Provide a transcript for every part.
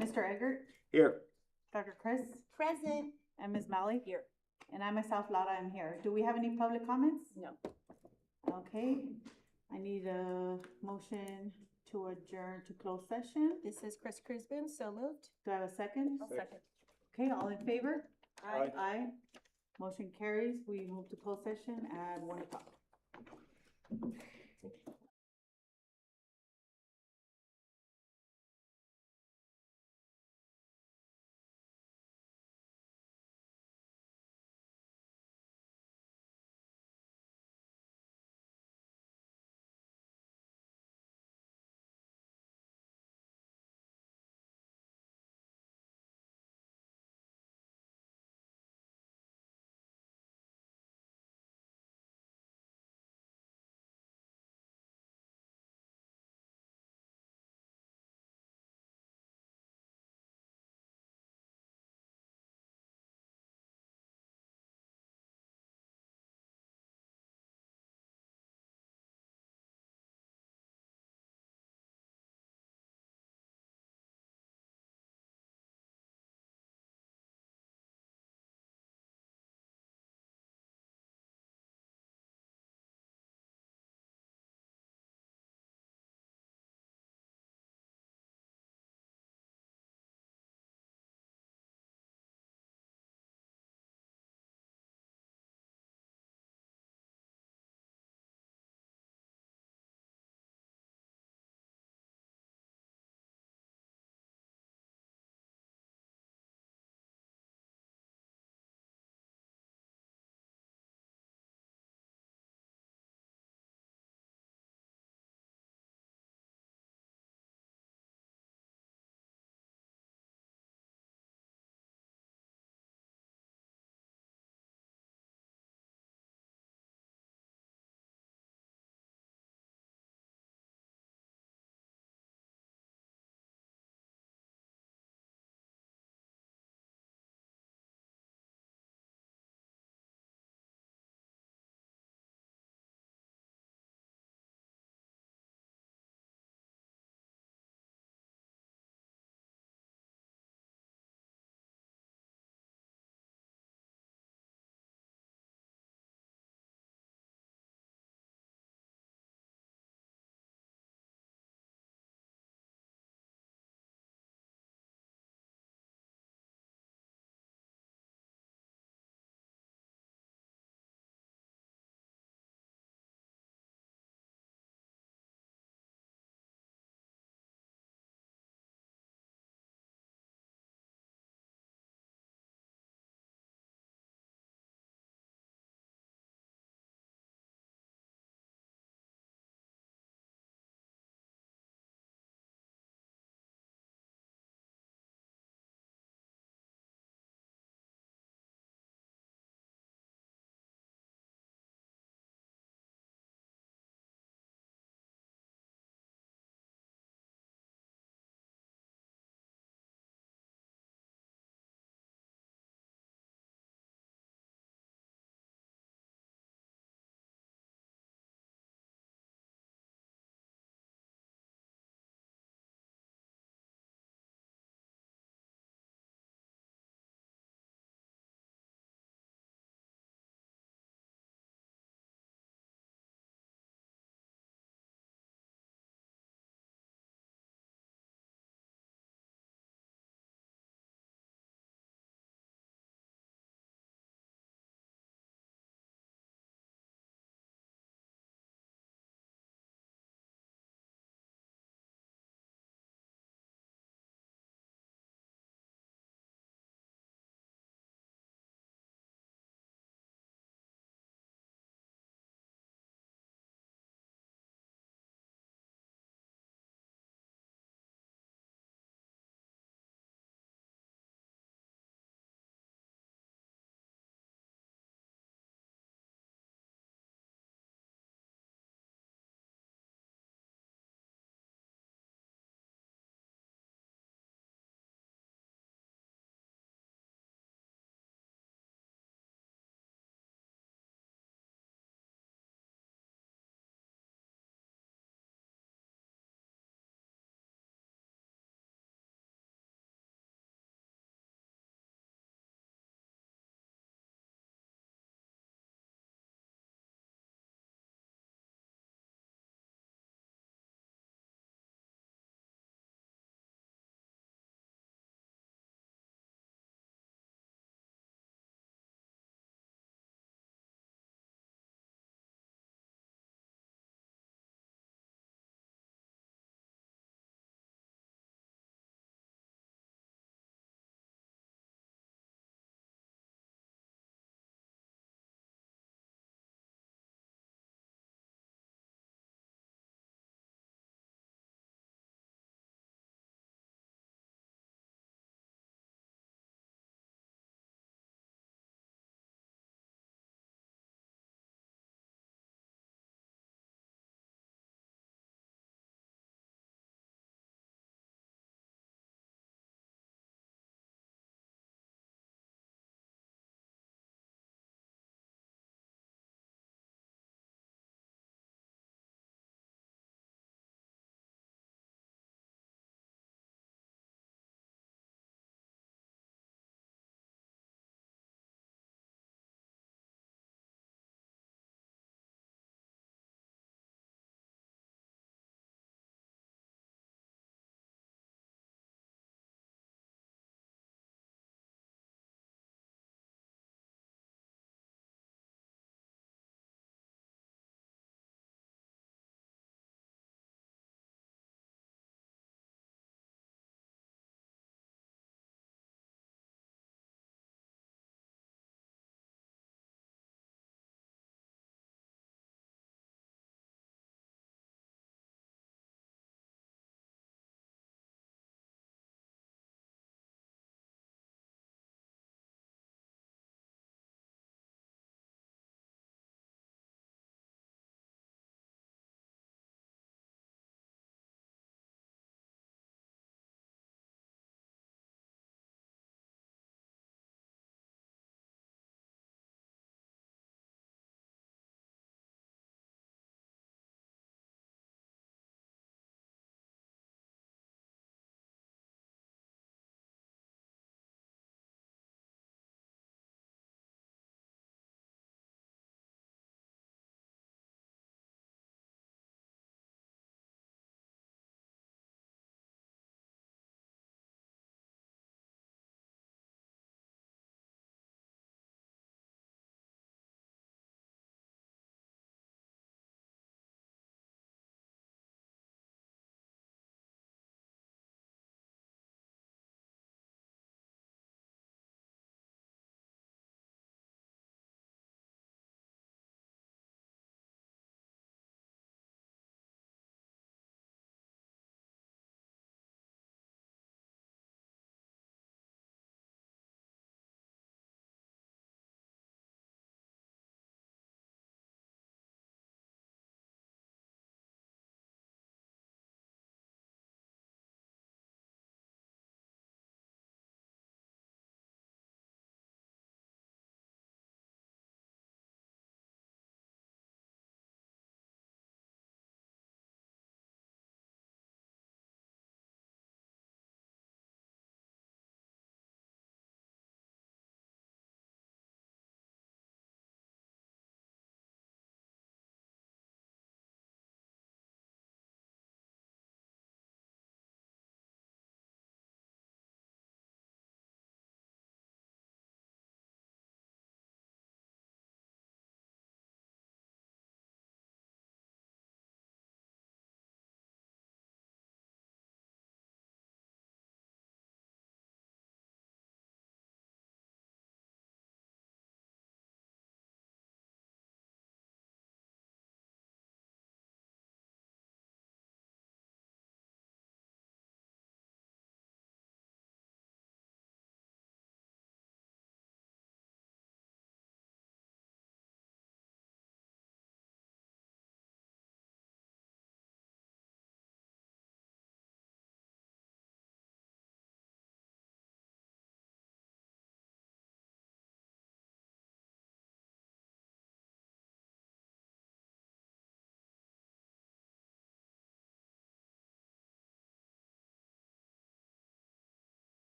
Mr. Eggert, Here. Dr. Chris, Present. and Ms. Malley. Here. And I myself, Laura, am here. Do we have any public comments? No. Okay, I need a motion to adjourn to closed session. This is Chris Crisbin, so moved. Do I have a second? I'll second. Okay, all in favor? Aye. Aye. Motion carries. We move to closed session at 1:00.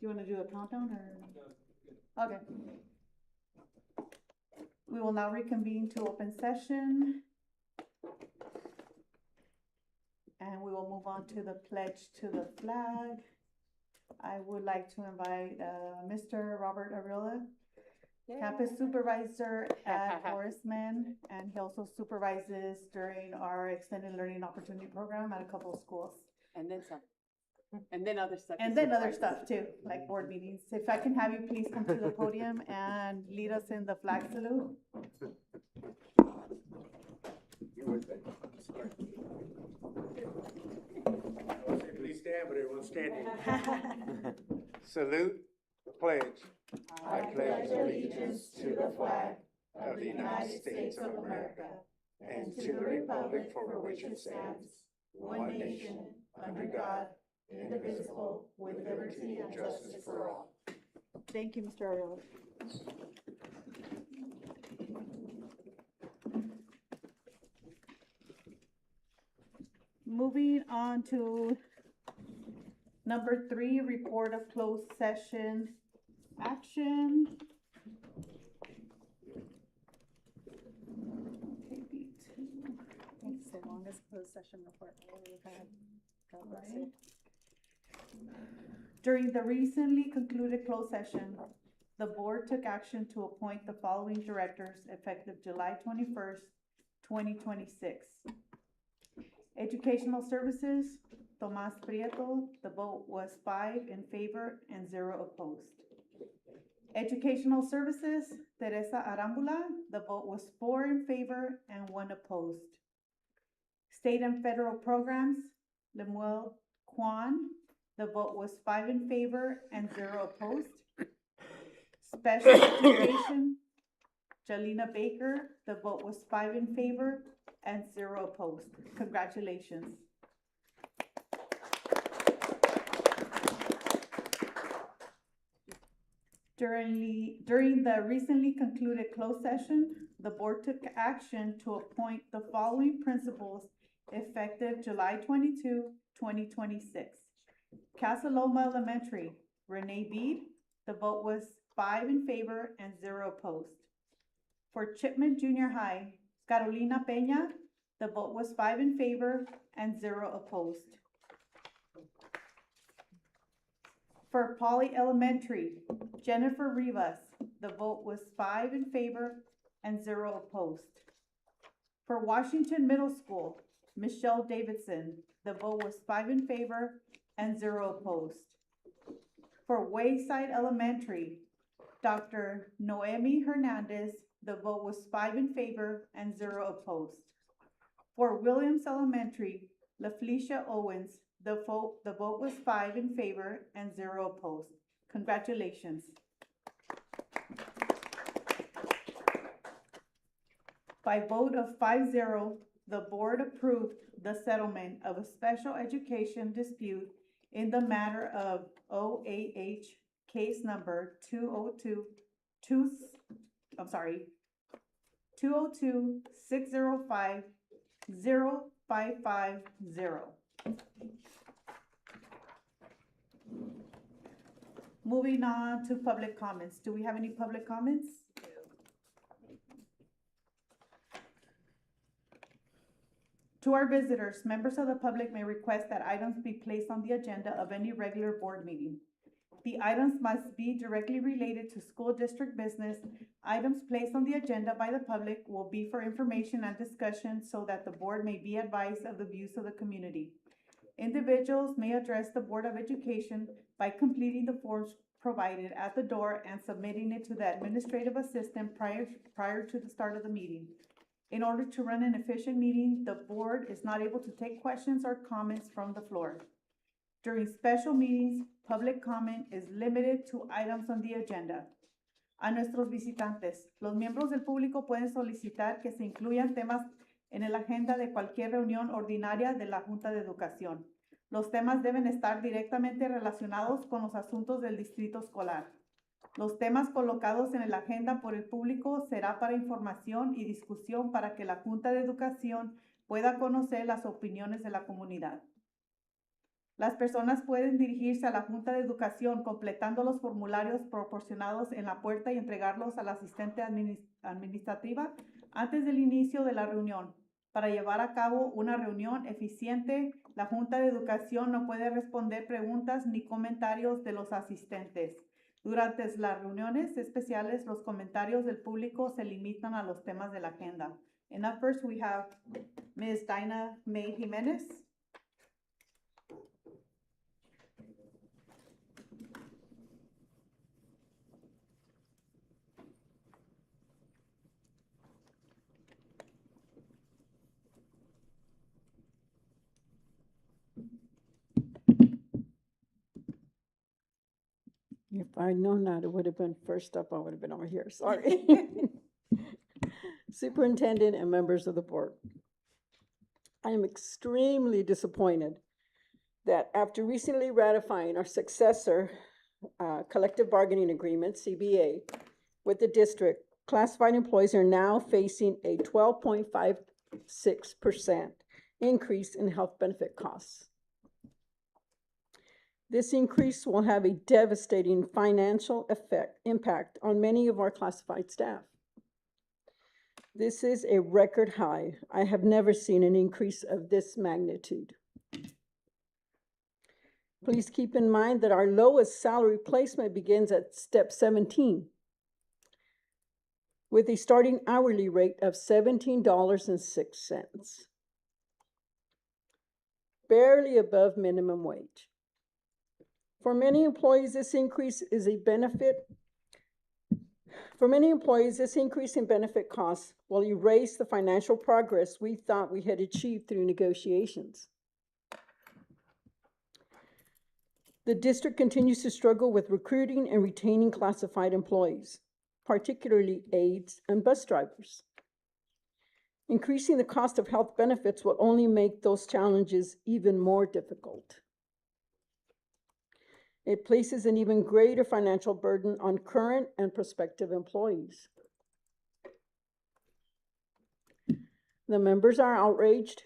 you wanna do a countdown or? Okay. We will now reconvene to open session. And we will move on to the pledge to the flag. I would like to invite, Mr. Robert Arreola, campus supervisor at Horace Mann, and he also supervises during our extended learning opportunity program at a couple of schools. And then some. And then other stuff. And then other stuff too, like board meetings. If I can have you please come to the podium and lead us in the flag salute. Please stand, but everyone's standing. Salute, pledge. I pledge allegiance to the flag of the United States of America and to the republic for which it stands, one nation, under God, indivisible, with liberty and justice for all. Thank you, Mr. Arreola. Moving on to number 3, report of closed session action. Okay, B2. Thanks, the longest closed session report we've had. God bless you. During the recently concluded closed session, the board took action to appoint the following directors effective July 21st, 2026. Educational Services, Tomas Prieto, the vote was 5 in favor and 0 opposed. Educational Services, Teresa Arambula, the vote was 4 in favor and 1 opposed. State and Federal Programs, Lemuel Kwan, the vote was 5 in favor and 0 opposed. Special Education, Jalina Baker, the vote was 5 in favor and 0 opposed. Congratulations. During the recently concluded closed session, the board took action to appoint the following principals effective July 22, 2026. Casa Loma Elementary, Renee Bede, the vote was 5 in favor and 0 opposed. For Chipman Junior High, Carolina Peña, the vote was 5 in favor and 0 opposed. For Poly Elementary, Jennifer Rivas, the vote was 5 in favor and 0 opposed. For Washington Middle School, Michelle Davidson, the vote was 5 in favor and 0 opposed. For Wayside Elementary, Dr. Noemi Hernandez, the vote was 5 in favor and 0 opposed. For Williams Elementary, LaFelicia Owens, the vote was 5 in favor and 0 opposed. Congratulations. By vote of 5-0, the board approved the settlement of a special education dispute in the matter of OAH case number 202-605-0550. Moving on to public comments. Do we have any public comments? To our visitors, members of the public may request that items be placed on the agenda of any regular board meeting. The items must be directly related to school district business. Items placed on the agenda by the public will be for information and discussion so that the board may be advised of the views of the community. Individuals may address the Board of Education by completing the forms provided at the door and submitting it to the administrative assistant prior to the start of the meeting. In order to run an efficient meeting, the board is not able to take questions or comments from the floor. During special meetings, public comment is limited to items on the agenda. A nuestros visitantes, los miembros del público pueden solicitar que se incluyan temas en la agenda de cualquier reunión ordinaria de la Junta de Educación. Los temas deben estar directamente relacionados con los asuntos del distrito escolar. Los temas colocados en la agenda por el público será para información y discusión para que la Junta de Educación pueda conocer las opiniones de la comunidad. Las personas pueden dirigirse a la Junta de Educación completando los formularios proporcionados en la puerta y entregarlos al asistente administrativa antes del inicio de la reunión. Para llevar a cabo una reunión eficiente, la Junta de Educación no puede responder preguntas ni comentarios de los asistentes. Durante las reuniones especiales, los comentarios del público se limitan a los temas de la agenda. And up first, we have Ms. Dinah May Jimenez. If I'd known that, it would have been first up, I would have been over here, sorry. Superintendent and members of the board. I am extremely disappointed that after recently ratifying our successor collective bargaining agreement, CBA, with the district, classified employees are now facing a 12.56% increase in health benefit costs. This increase will have a devastating financial impact on many of our classified staff. This is a record high. I have never seen an increase of this magnitude. Please keep in mind that our lowest salary placement begins at step 17, with a starting hourly rate of $17.06, barely above minimum wage. For many employees, this increase is a benefit. For many employees, this increase in benefit costs will erase the financial progress we thought we had achieved through negotiations. The district continues to struggle with recruiting and retaining classified employees, particularly aides and bus drivers. Increasing the cost of health benefits will only make those challenges even more difficult. It places an even greater financial burden on current and prospective employees. The members are outraged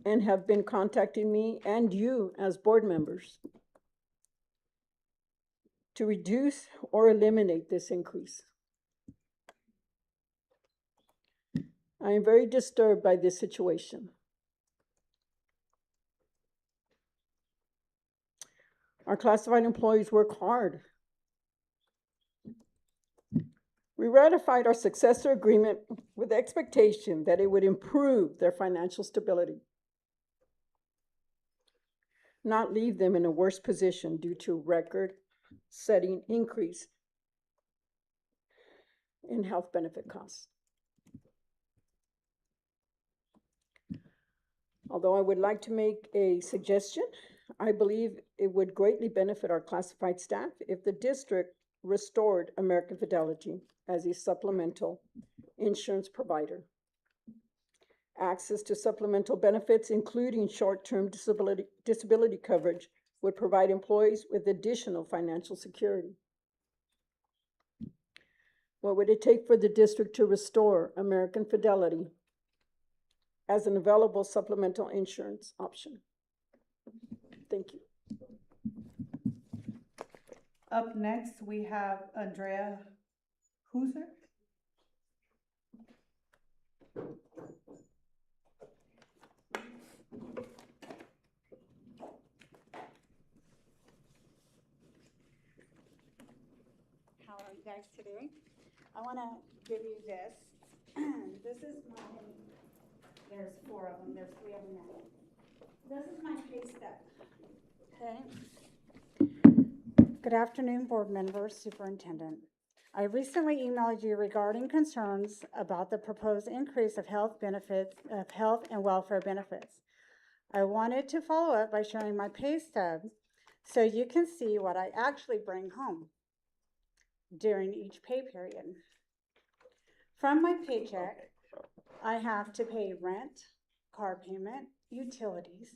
and have been contacting me and you as board members to reduce or eliminate this increase. I am very disturbed by this situation. Our classified employees work hard. We ratified our successor agreement with the expectation that it would improve their financial stability, not leave them in a worse position due to record-setting increase in health benefit costs. Although I would like to make a suggestion, I believe it would greatly benefit our classified staff if the district restored American Fidelity as a supplemental insurance provider. Access to supplemental benefits, including short-term disability coverage, would provide employees with additional financial security. What would it take for the district to restore American Fidelity as an available supplemental insurance option? Thank you. Up next, we have Andrea Hooser. How are you guys today? I want to give you this. This is my, there's 4 of them, there's 3 of them now. This is my pay stub. Okay. Good afternoon, board members, superintendent. I recently emailed you regarding concerns about the proposed increase of health and welfare benefits. I wanted to follow up by sharing my pay stub so you can see what I actually bring home during each pay period. From my paycheck, I have to pay rent, car payment, utilities,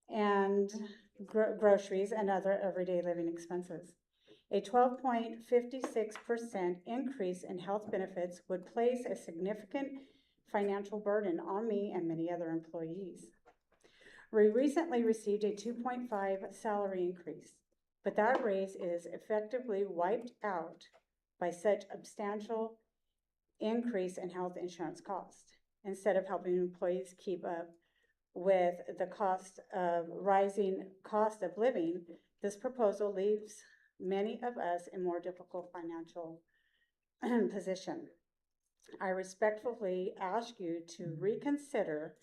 and groceries and other everyday living expenses. A 12.56% increase in health benefits would place a significant financial burden on me and many other employees. We recently received a 2.5 salary increase, but that raise is effectively wiped out by such substantial increase in health insurance costs. Instead of helping employees keep up with the rising cost of living, this proposal leaves many of us in more difficult financial position. I respectfully ask you to reconsider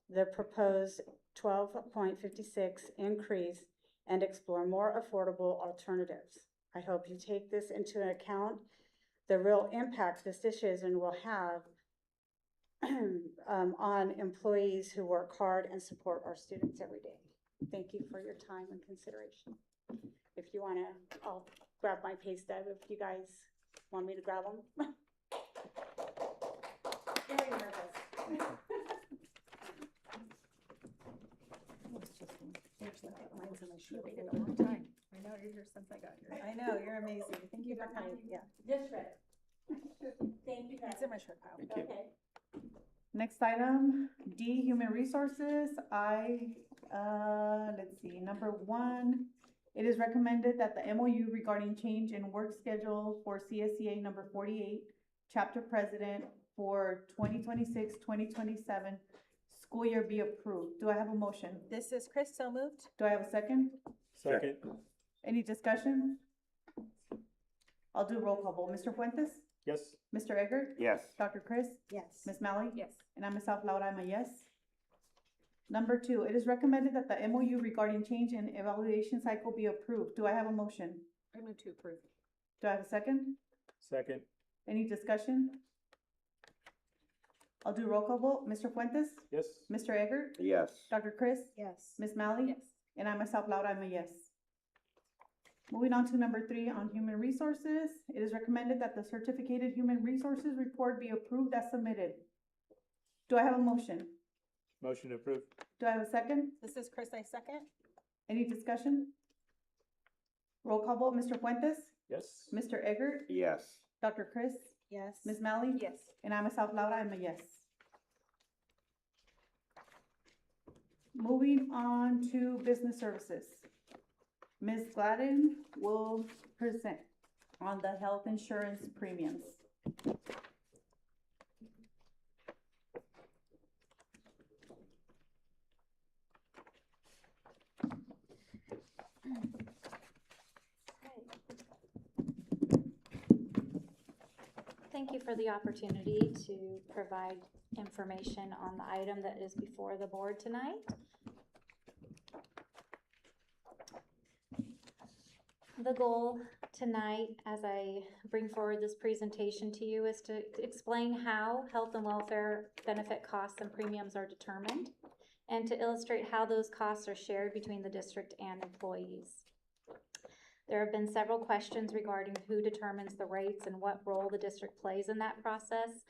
the proposed 12.56 increase and explore more affordable alternatives. I hope you take this into account, the real impact this decision will have on employees who work hard and support our students every day. Thank you for your time and consideration. If you want to, I'll grab my pay stub if you guys want me to grab them. Very nervous. Mine's in my shirt. I waited a long time. I know, you're here since I got here. I know, you're amazing. Thank you for coming. Yeah. Just read it. Thank you guys. It's in my shirt pile. Thank you. Okay. Next item, D, Human Resources. Let's see, number 1, it is recommended that the MOU regarding change in work schedule for CSEA number 48, chapter president for 2026-2027 school year be approved. Do I have a motion? This is Chris, so moved. Do I have a second? Second. Any discussion? I'll do roll call vote. Mr. Fuentes? Yes. Mr. Eggert? Yes. Dr. Chris? Yes. Ms. Malley? Yes. And I'm myself, Laura, I'm a yes. Number 2, it is recommended that the MOU regarding change in evaluation cycle be approved. Do I have a motion? I move to approve. Do I have a second? Second. Any discussion? I'll do roll call vote. Mr. Fuentes? Yes. Mr. Eggert? Yes. Dr. Chris? Yes. Ms. Malley? Yes. And I myself, Laura, I'm a yes. Moving on to number 3 on human resources, it is recommended that the certificated human resources report be approved as submitted. Do I have a motion? Motion approved. Do I have a second? This is Chris, I second. Any discussion? Roll call vote. Mr. Fuentes? Yes. Mr. Eggert? Yes. Dr. Chris? Yes. Ms. Malley? Yes. And I myself, Laura, I'm a yes. Moving on to business services. Ms. Gladden will present on the health insurance premiums. Thank you for the opportunity to provide information on the item that is before the board tonight. The goal tonight, as I bring forward this presentation to you, is to explain how health and welfare benefit costs and premiums are determined, and to illustrate how those costs are shared between the district and employees. There have been several questions regarding who determines the rates and what role the district plays in that process.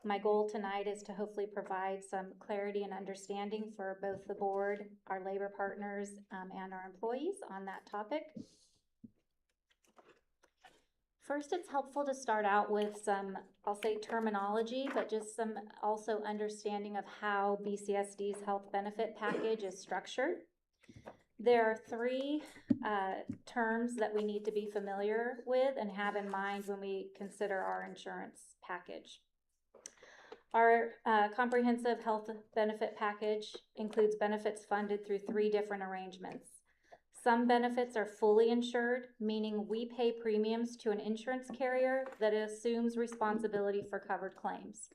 My goal tonight is to hopefully provide some clarity and understanding for both the board, our labor partners, and our employees on that topic. First, it's helpful to start out with some, I'll say terminology, but just some also understanding of how BCSD's health benefit package is structured. There are 3 terms that we need to be familiar with and have in mind when we consider our insurance package. Our comprehensive health benefit package includes benefits funded through 3 different arrangements. Some benefits are fully insured, meaning we pay premiums to an insurance carrier that assumes responsibility for covered claims.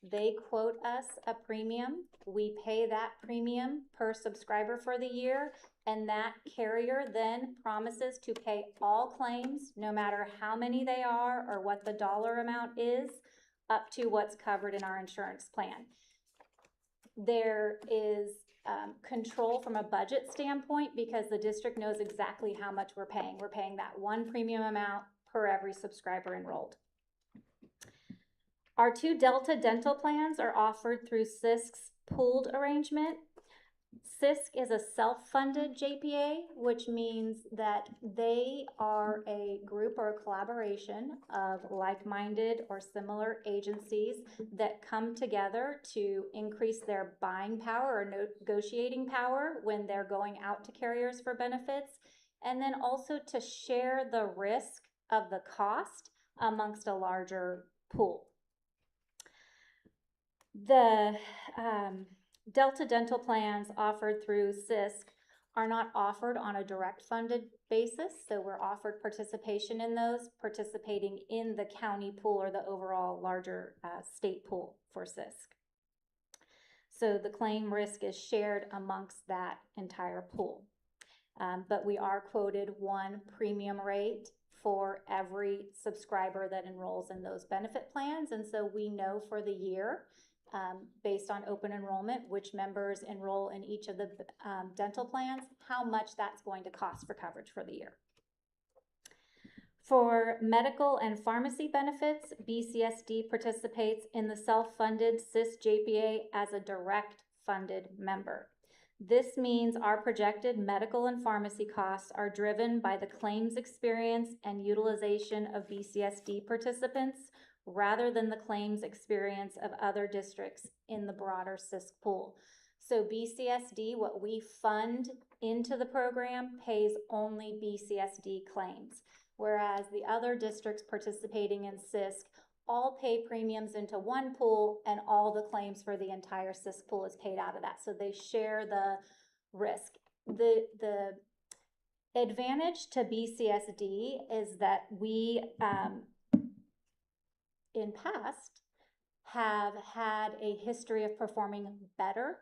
They quote us a premium, we pay that premium per subscriber for the year, and that carrier then promises to pay all claims, no matter how many they are or what the dollar amount is, up to what's covered in our insurance plan. There is control from a budget standpoint because the district knows exactly how much we're paying. We're paying that one premium amount per every subscriber enrolled. Our 2 Delta dental plans are offered through CISC's pooled arrangement. CISC is a self-funded JPA, which means that they are a group or a collaboration of like-minded or similar agencies that come together to increase their buying power or negotiating power when they're going out to carriers for benefits, and then also to share the risk of the cost amongst a larger pool. The Delta dental plans offered through CISC are not offered on a direct funded basis, so we're offered participation in those, participating in the county pool or the overall larger state pool for CISC. So the claim risk is shared amongst that entire pool. But we are quoted one premium rate for every subscriber that enrolls in those benefit plans, and so we know for the year, based on open enrollment, which members enroll in each of the dental plans, how much that's going to cost for coverage for the year. For medical and pharmacy benefits, BCSD participates in the self-funded CISC JPA as a direct funded member. This means our projected medical and pharmacy costs are driven by the claims experience and utilization of BCSD participants rather than the claims experience of other districts in the broader CISC pool. So BCSD, what we fund into the program, pays only BCSD claims, whereas the other districts participating in CISC all pay premiums into one pool and all the claims for the entire CISC pool is paid out of that. So they share the risk. The advantage to BCSD is that we, in past, have had a history of performing better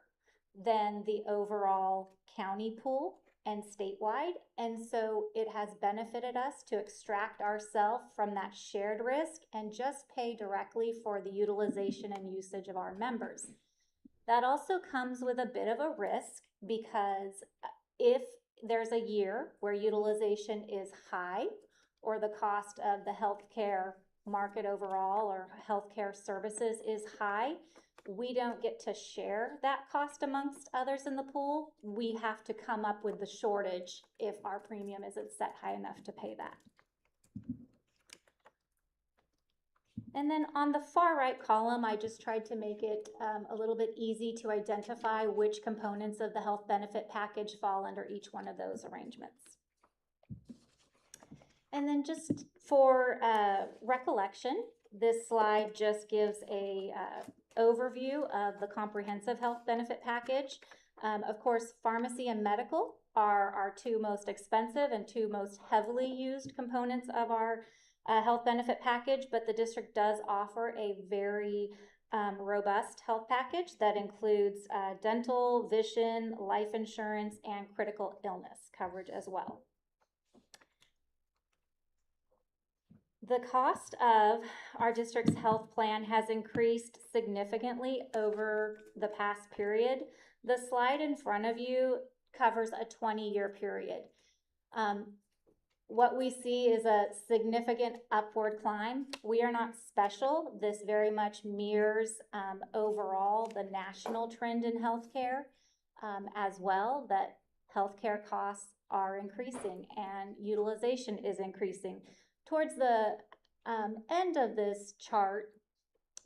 than the overall county pool and statewide, and so it has benefited us to extract ourselves from that shared risk and just pay directly for the utilization and usage of our members. That also comes with a bit of a risk, because if there's a year where utilization is high or the cost of the healthcare market overall or healthcare services is high, we don't get to share that cost amongst others in the pool. We have to come up with the shortage if our premium isn't set high enough to pay that. And then on the far right column, I just tried to make it a little bit easy to identify which components of the health benefit package fall under each one of those arrangements. And then just for recollection, this slide just gives a overview of the comprehensive health benefit package. Of course, pharmacy and medical are our two most expensive and two most heavily used components of our health benefit package, but the district does offer a very robust health package that includes dental, vision, life insurance, and critical illness coverage as well. The cost of our district's health plan has increased significantly over the past period. The slide in front of you covers a 20-year period. What we see is a significant upward climb. We are not special. This very much mirrors overall the national trend in healthcare as well, that healthcare costs are increasing and utilization is increasing. Towards the end of this chart,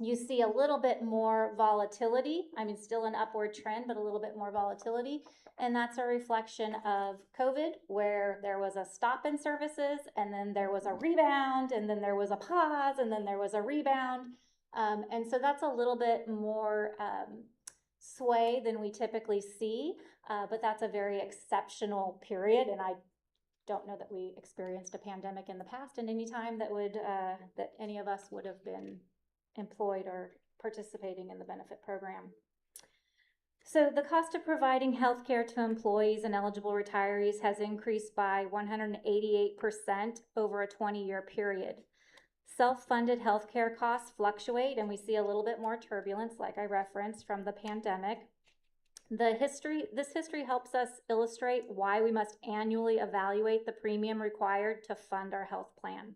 you see a little bit more volatility. I mean, still an upward trend, but a little bit more volatility. And that's a reflection of COVID, where there was a stop in services, and then there was a rebound, and then there was a pause, and then there was a rebound. And so that's a little bit more sway than we typically see, but that's a very exceptional period. And I don't know that we experienced a pandemic in the past in any time that would that any of us would have been employed or participating in the benefit program. So the cost of providing health care to employees and eligible retirees has increased by 188% over a 20-year period. Self-funded health care costs fluctuate, and we see a little bit more turbulence, like I referenced, from the pandemic. This history helps us illustrate why we must annually evaluate the premium required to fund our health plan.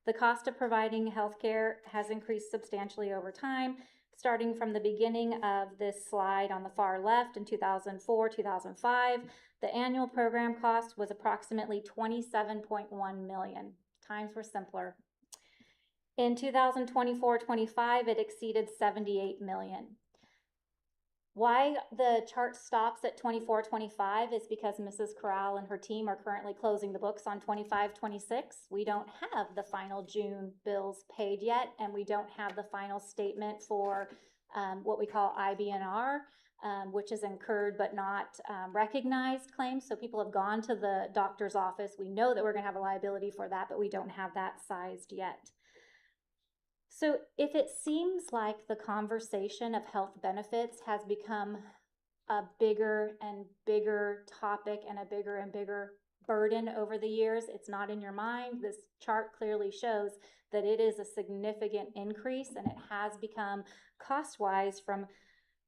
The cost of providing health care has increased substantially over time. Starting from the beginning of this slide on the far left in 2004, 2005, the annual program cost was approximately 27.1 million. Times were simpler. In 2024-25, it exceeded 78 million. Why the chart stops at 24-25 is because Mrs. Corral and her team are currently closing the books on 25-26. We don't have the final June bills paid yet, and we don't have the final statement for what we call IBNR, which is incurred but not recognized claims. So people have gone to the doctor's office. We know that we're going to have a liability for that, but we don't have that sized yet. So if it seems like the conversation of health benefits has become a bigger and bigger topic and a bigger and bigger burden over the years, it's not in your mind. This chart clearly shows that it is a significant increase, and it has become cost-wise from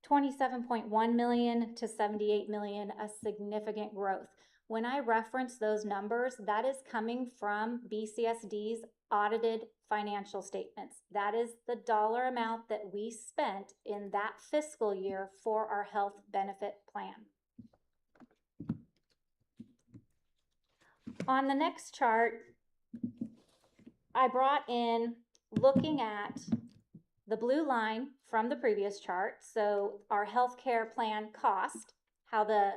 27.1 million to 78 million, a significant growth. When I reference those numbers, that is coming from BCSD's audited financial statements. That is the dollar amount that we spent in that fiscal year for our health benefit plan. On the next chart, I brought in looking at the blue line from the previous chart, so our healthcare plan cost, how the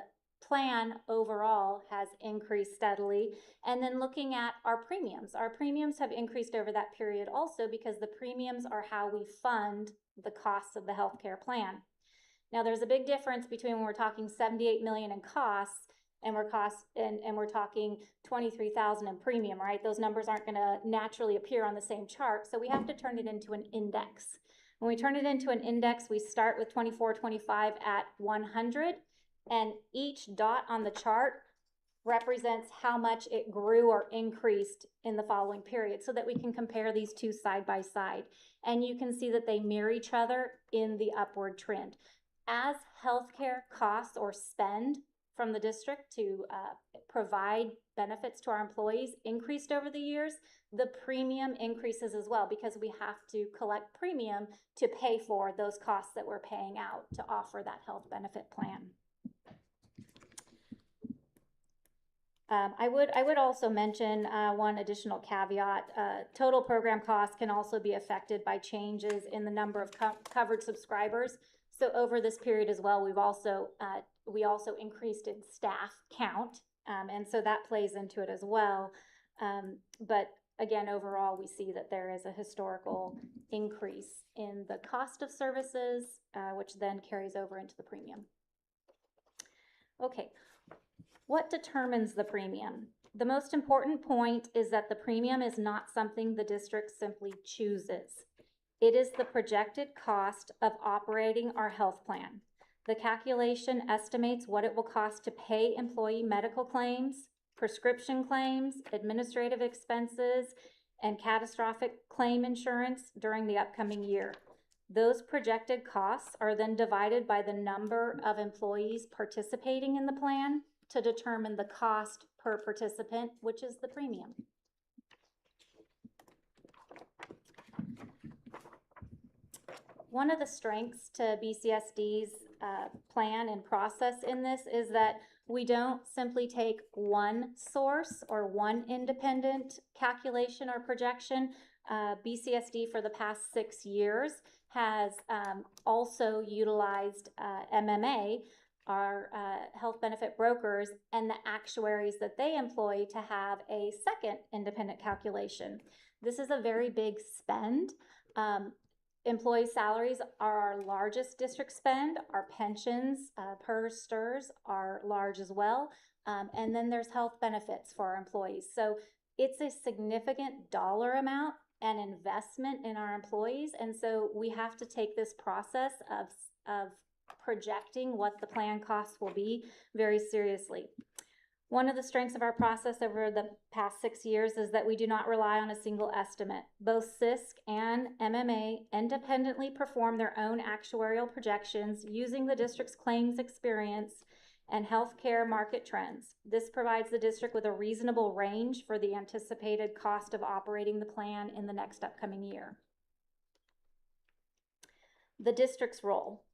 plan overall has increased steadily, and then looking at our premiums. Our premiums have increased over that period also because the premiums are how we fund the costs of the healthcare plan. Now, there's a big difference between when we're talking 78 million in costs and we're talking 23,000 in premium, right? Those numbers aren't going to naturally appear on the same chart, so we have to turn it into an index. When we turn it into an index, we start with 24-25 at 100, and each dot on the chart represents how much it grew or increased in the following period so that we can compare these two side by side. And you can see that they mirror each other in the upward trend. As healthcare costs or spend from the district to provide benefits to our employees increased over the years, the premium increases as well because we have to collect premium to pay for those costs that we're paying out to offer that health benefit plan. I would also mention one additional caveat. Total program costs can also be affected by changes in the number of covered subscribers. So over this period as well, we also increased in staff count, and so that plays into it as well. But again, overall, we see that there is a historical increase in the cost of services, which then carries over into the premium. Okay. What determines the premium? The most important point is that the premium is not something the district simply chooses. It is the projected cost of operating our health plan. The calculation estimates what it will cost to pay employee medical claims, prescription claims, administrative expenses, and catastrophic claim insurance during the upcoming year. Those projected costs are then divided by the number of employees participating in the plan to determine the cost per participant, which is the premium. One of the strengths to BCSD's plan and process in this is that we don't simply take one source or one independent calculation or projection. BCSD for the past 6 years has also utilized MMA, our health benefit brokers, and the actuaries that they employ to have a second independent calculation. This is a very big spend. Employee salaries are our largest district spend. Our pensions per STRS are large as well. And then there's health benefits for our employees. So it's a significant dollar amount and investment in our employees. And so we have to take this process of projecting what the plan costs will be very seriously. One of the strengths of our process over the past 6 years is that we do not rely on a single estimate. Both CISC and MMA independently perform their own actuarial projections using the district's claims experience and healthcare market trends. This provides the district with a reasonable range for the anticipated cost of operating the plan in the next upcoming year. The district's role.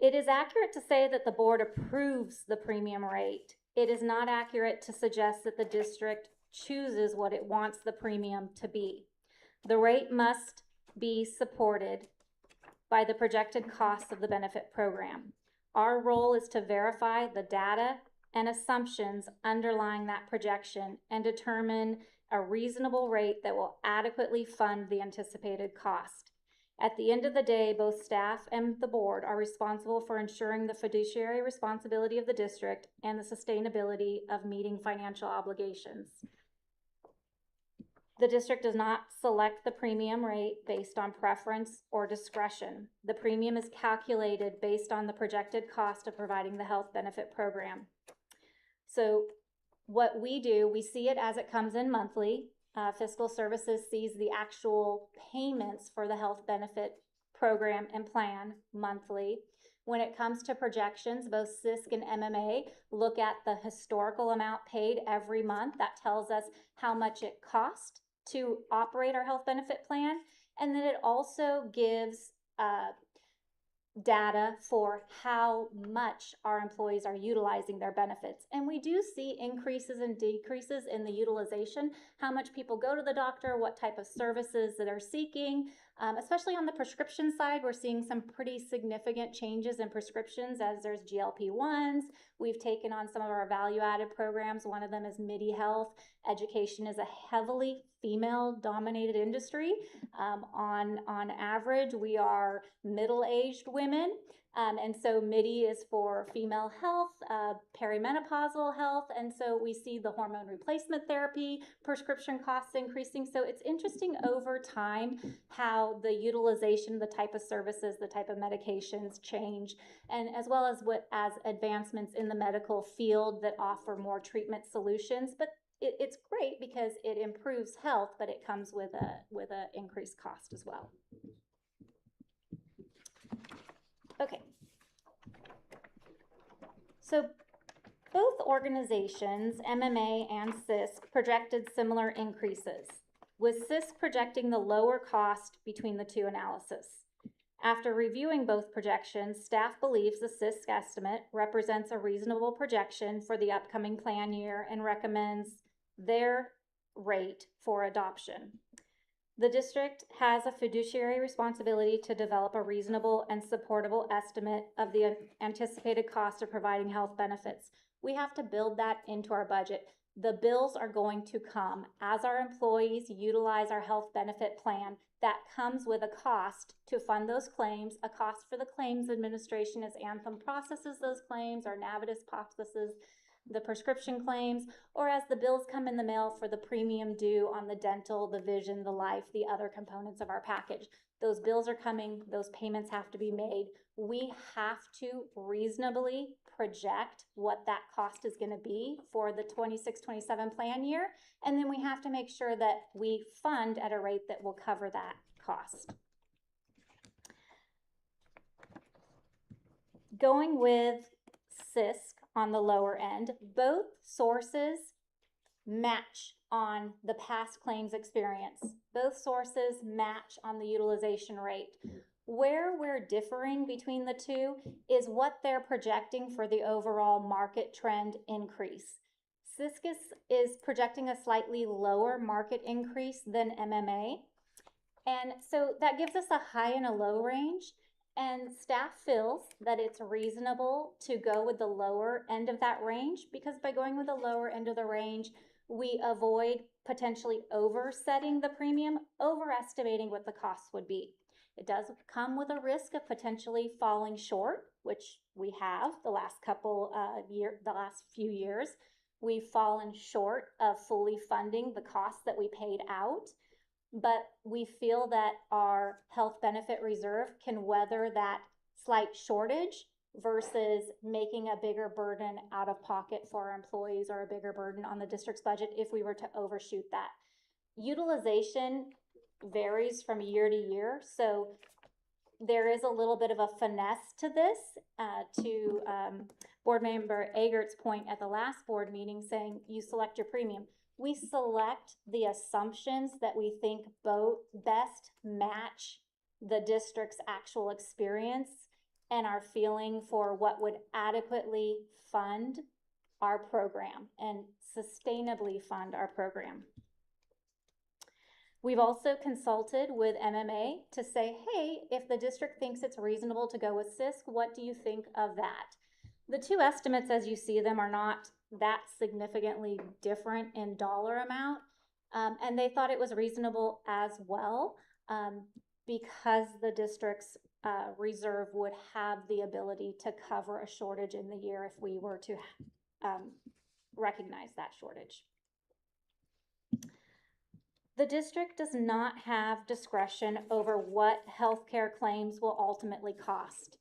It is accurate to say that the board approves the premium rate. It is not accurate to suggest that the district chooses what it wants the premium to be. The rate must be supported by the projected costs of the benefit program. Our role is to verify the data and assumptions underlying that projection and determine a reasonable rate that will adequately fund the anticipated cost. At the end of the day, both staff and the board are responsible for ensuring the fiduciary responsibility of the district and the sustainability of meeting financial obligations. The district does not select the premium rate based on preference or discretion. The premium is calculated based on the projected cost of providing the health benefit program. So what we do, we see it as it comes in monthly. Fiscal Services sees the actual payments for the health benefit program and plan monthly. When it comes to projections, both CISC and MMA look at the historical amount paid every month. That tells us how much it cost to operate our health benefit plan. And then it also gives data for how much our employees are utilizing their benefits. And we do see increases and decreases in the utilization, how much people go to the doctor, what type of services that they're seeking. Especially on the prescription side, we're seeing some pretty significant changes in prescriptions as there's GLP-1s. We've taken on some of our value-added programs. One of them is MIDI Health. Education is a heavily female-dominated industry. On average, we are middle-aged women. And so MIDI is for female health, perimenopausal health, and so we see the hormone replacement therapy, prescription costs increasing. So it's interesting over time how the utilization, the type of services, the type of medications change, and as well as as advancements in the medical field that offer more treatment solutions. But it's great because it improves health, but it comes with a increased cost as well. Okay. So both organizations, MMA and CISC, projected similar increases, with CISC projecting the lower cost between the two analyses. After reviewing both projections, staff believes the CISC estimate represents a reasonable projection for the upcoming plan year and recommends their rate for adoption. The district has a fiduciary responsibility to develop a reasonable and supportable estimate of the anticipated cost of providing health benefits. We have to build that into our budget. The bills are going to come. As our employees utilize our health benefit plan, that comes with a cost to fund those claims, a cost for the claims administration as Anthem processes those claims or Navitus processes the prescription claims, or as the bills come in the mail for the premium due on the dental, the vision, the life, the other components of our package. Those bills are coming, those payments have to be made. We have to reasonably project what that cost is going to be for the 26-27 plan year, and then we have to make sure that we fund at a rate that will cover that cost. Going with CISC on the lower end, both sources match on the past claims experience. Both sources match on the utilization rate. Where we're differing between the two is what they're projecting for the overall market trend increase. CISC is projecting a slightly lower market increase than MMA. And so that gives us a high and a low range. And staff feels that it's reasonable to go with the lower end of that range, because by going with the lower end of the range, we avoid potentially oversetting the premium, overestimating what the costs would be. It does come with a risk of potentially falling short, which we have the last few years. We've fallen short of fully funding the costs that we paid out. But we feel that our health benefit reserve can weather that slight shortage versus making a bigger burden out of pocket for our employees or a bigger burden on the district's budget if we were to overshoot that. Utilization varies from year to year, so there is a little bit of a finesse to this, to Board Member Agert's point at the last board meeting saying you select your premium. We select the assumptions that we think both best match the district's actual experience and our feeling for what would adequately fund our program and sustainably fund our program. We've also consulted with MMA to say, hey, if the district thinks it's reasonable to go with CISC, what do you think of that? The two estimates, as you see them, are not that significantly different in dollar amount, and they thought it was reasonable as well, because the district's reserve would have the ability to cover a shortage in the year if we were to recognize that shortage. The district does not have discretion over what healthcare claims will ultimately cost.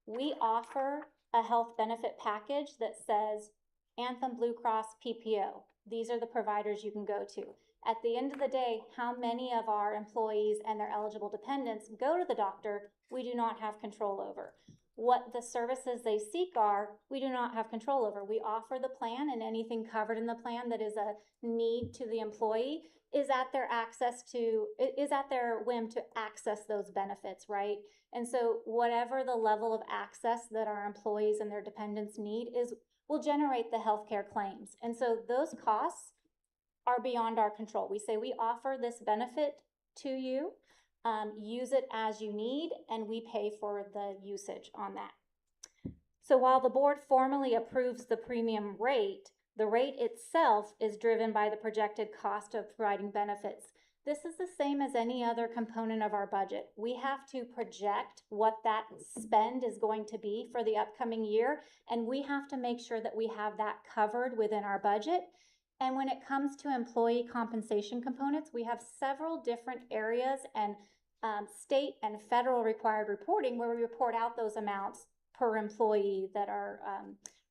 We offer a health benefit package that says Anthem Blue Cross PPO. These are the providers you can go to. At the end of the day, how many of our employees and their eligible dependents go to the doctor, we do not have control over. What the services they seek are, we do not have control over. We offer the plan, and anything covered in the plan that is a need to the employee is at their whim to access those benefits, right? And so whatever the level of access that our employees and their dependents need will generate the healthcare claims. And so those costs are beyond our control. We say we offer this benefit to you, use it as you need, and we pay for the usage on that. So while the board formally approves the premium rate, the rate itself is driven by the projected cost of providing benefits. This is the same as any other component of our budget. We have to project what that spend is going to be for the upcoming year, and we have to make sure that we have that covered within our budget. And when it comes to employee compensation components, we have several different areas and state and federal required reporting where we report out those amounts per employee that are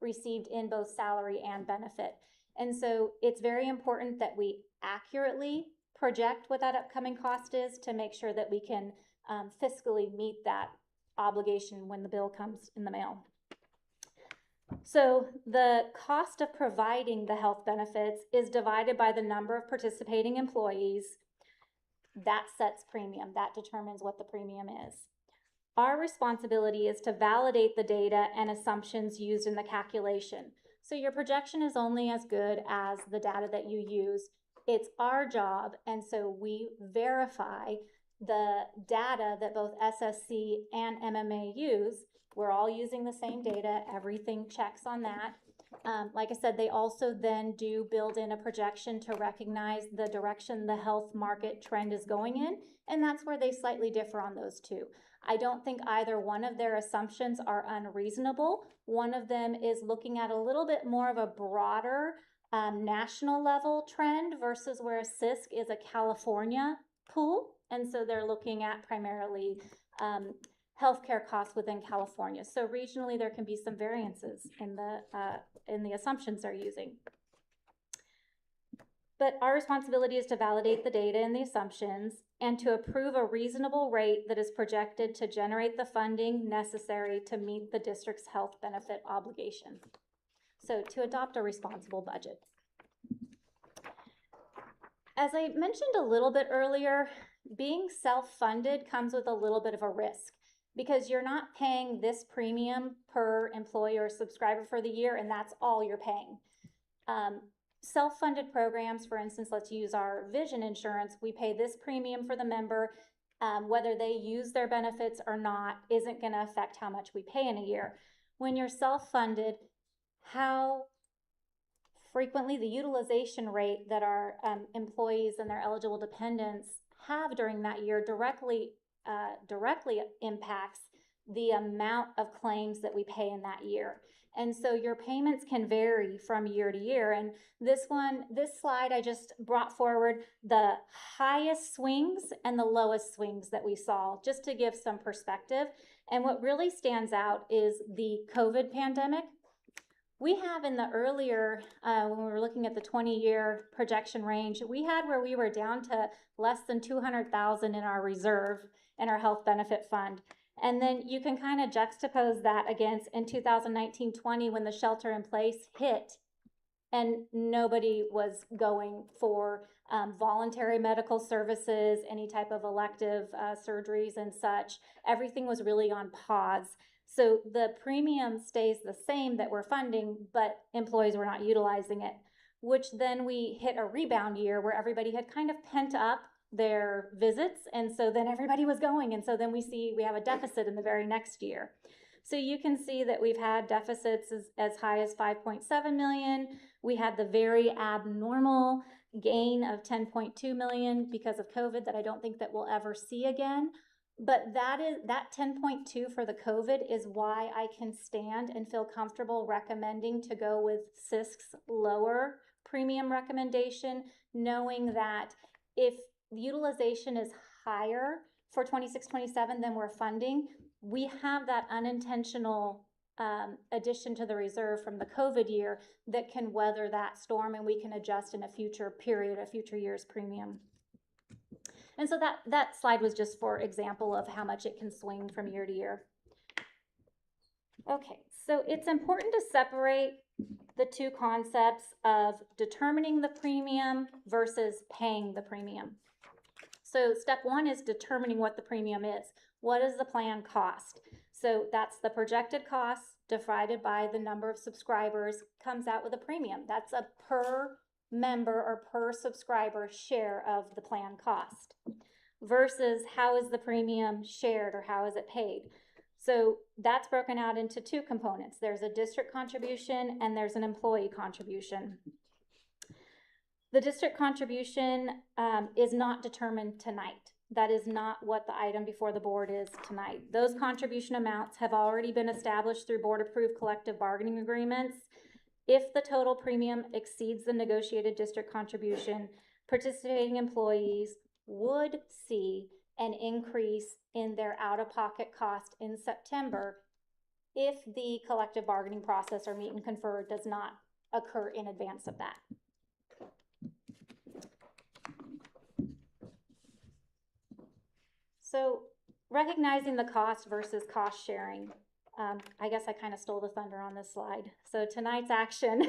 received in both salary and benefit. And so it's very important that we accurately project what that upcoming cost is to make sure that we can fiscally meet that obligation when the bill comes in the mail. So the cost of providing the health benefits is divided by the number of participating employees. That sets premium. That determines what the premium is. Our responsibility is to validate the data and assumptions used in the calculation. So your projection is only as good as the data that you use. It's our job, and so we verify the data that both SSC and MMA use. We're all using the same data. Everything checks on that. Like I said, they also then do build in a projection to recognize the direction the health market trend is going in, and that's where they slightly differ on those two. I don't think either one of their assumptions are unreasonable. One of them is looking at a little bit more of a broader national level trend versus where CISC is a California pool, and so they're looking at primarily healthcare costs within California. So regionally, there can be some variances in the assumptions they're using. But our responsibility is to validate the data and the assumptions and to approve a reasonable rate that is projected to generate the funding necessary to meet the district's health benefit obligation. So to adopt a responsible budget. As I mentioned a little bit earlier, being self-funded comes with a little bit of a risk, because you're not paying this premium per employee or subscriber for the year, and that's all you're paying. Self-funded programs, for instance, let's use our vision insurance. We pay this premium for the member. Whether they use their benefits or not isn't going to affect how much we pay in a year. When you're self-funded, how frequently the utilization rate that our employees and their eligible dependents have during that year directly impacts the amount of claims that we pay in that year. And so your payments can vary from year to year. And this slide, I just brought forward the highest swings and the lowest swings that we saw, just to give some perspective. And what really stands out is the COVID pandemic. We have in the earlier, when we were looking at the 20-year projection range, we had where we were down to less than 200,000 in our reserve in our health benefit fund. And then you can kind of juxtapose that against in 2019-20 when the shelter in place hit, and nobody was going for voluntary medical services, any type of elective surgeries and such. Everything was really on pause. So the premium stays the same that we're funding, but employees were not utilizing it, which then we hit a rebound year where everybody had kind of pent up their visits, and so then everybody was going, and so then we have a deficit in the very next year. So you can see that we've had deficits as high as 5.7 million. We had the very abnormal gain of 10.2 million because of COVID that I don't think that we'll ever see again. But that 10.2 for the COVID is why I can stand and feel comfortable recommending to go with CISC's lower premium recommendation, knowing that if utilization is higher for 26-27 than we're funding, we have that unintentional addition to the reserve from the COVID year that can weather that storm, and we can adjust in a future period, a future year's premium. And so that slide was just for example of how much it can swing from year to year. Okay, so it's important to separate the two concepts of determining the premium versus paying the premium. So step one is determining what the premium is. What does the plan cost? So that's the projected cost divided by the number of subscribers, comes out with a premium. That's a per member or per subscriber share of the plan cost versus how is the premium shared or how is it paid. So that's broken out into two components. There's a district contribution and there's an employee contribution. The district contribution is not determined tonight. That is not what the item before the board is tonight. Those contribution amounts have already been established through board-approved collective bargaining agreements. If the total premium exceeds the negotiated district contribution, participating employees would see an increase in their out-of-pocket cost in September if the collective bargaining process or meet and confer does not occur in advance of that. So recognizing the cost versus cost sharing, I guess I kind of stole the thunder on this slide. So tonight's action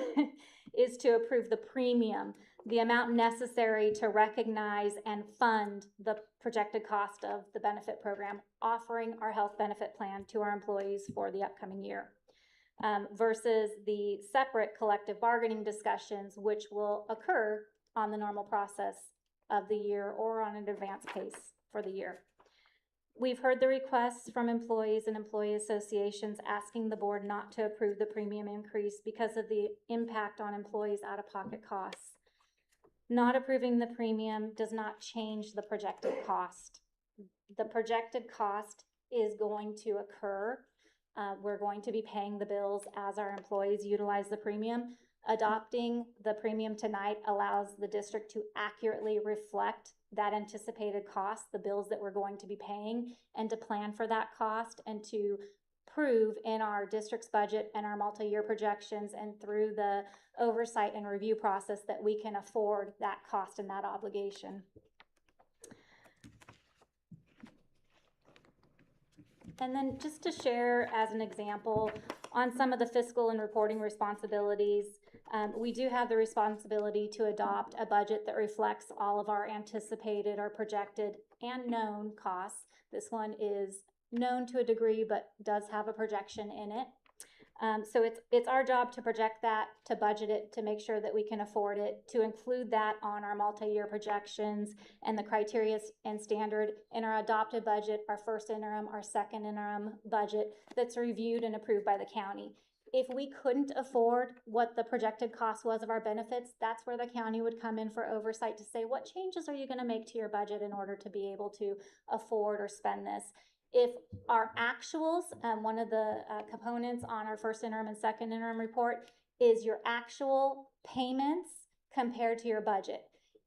is to approve the premium, the amount necessary to recognize and fund the projected cost of the benefit program, offering our health benefit plan to our employees for the upcoming year, versus the separate collective bargaining discussions, which will occur on the normal process of the year or on an advanced pace for the year. We've heard the requests from employees and employee associations asking the board not to approve the premium increase because of the impact on employees' out-of-pocket costs. Not approving the premium does not change the projected cost. The projected cost is going to occur. We're going to be paying the bills as our employees utilize the premium. Adopting the premium tonight allows the district to accurately reflect that anticipated cost, the bills that we're going to be paying, and to plan for that cost and to prove in our district's budget and our multi-year projections and through the oversight and review process that we can afford that cost and that obligation. And then just to share as an example on some of the fiscal and reporting responsibilities, we do have the responsibility to adopt a budget that reflects all of our anticipated or projected and known costs. This one is known to a degree, but does have a projection in it. So it's our job to project that, to budget it, to make sure that we can afford it, to include that on our multi-year projections and the criteria and standard in our adopted budget, our first interim, our second interim budget that's reviewed and approved by the county. If we couldn't afford what the projected cost was of our benefits, that's where the county would come in for oversight to say, what changes are you going to make to your budget in order to be able to afford or spend this? If our actuals, one of the components on our first interim and second interim report is your actual payments compared to your budget.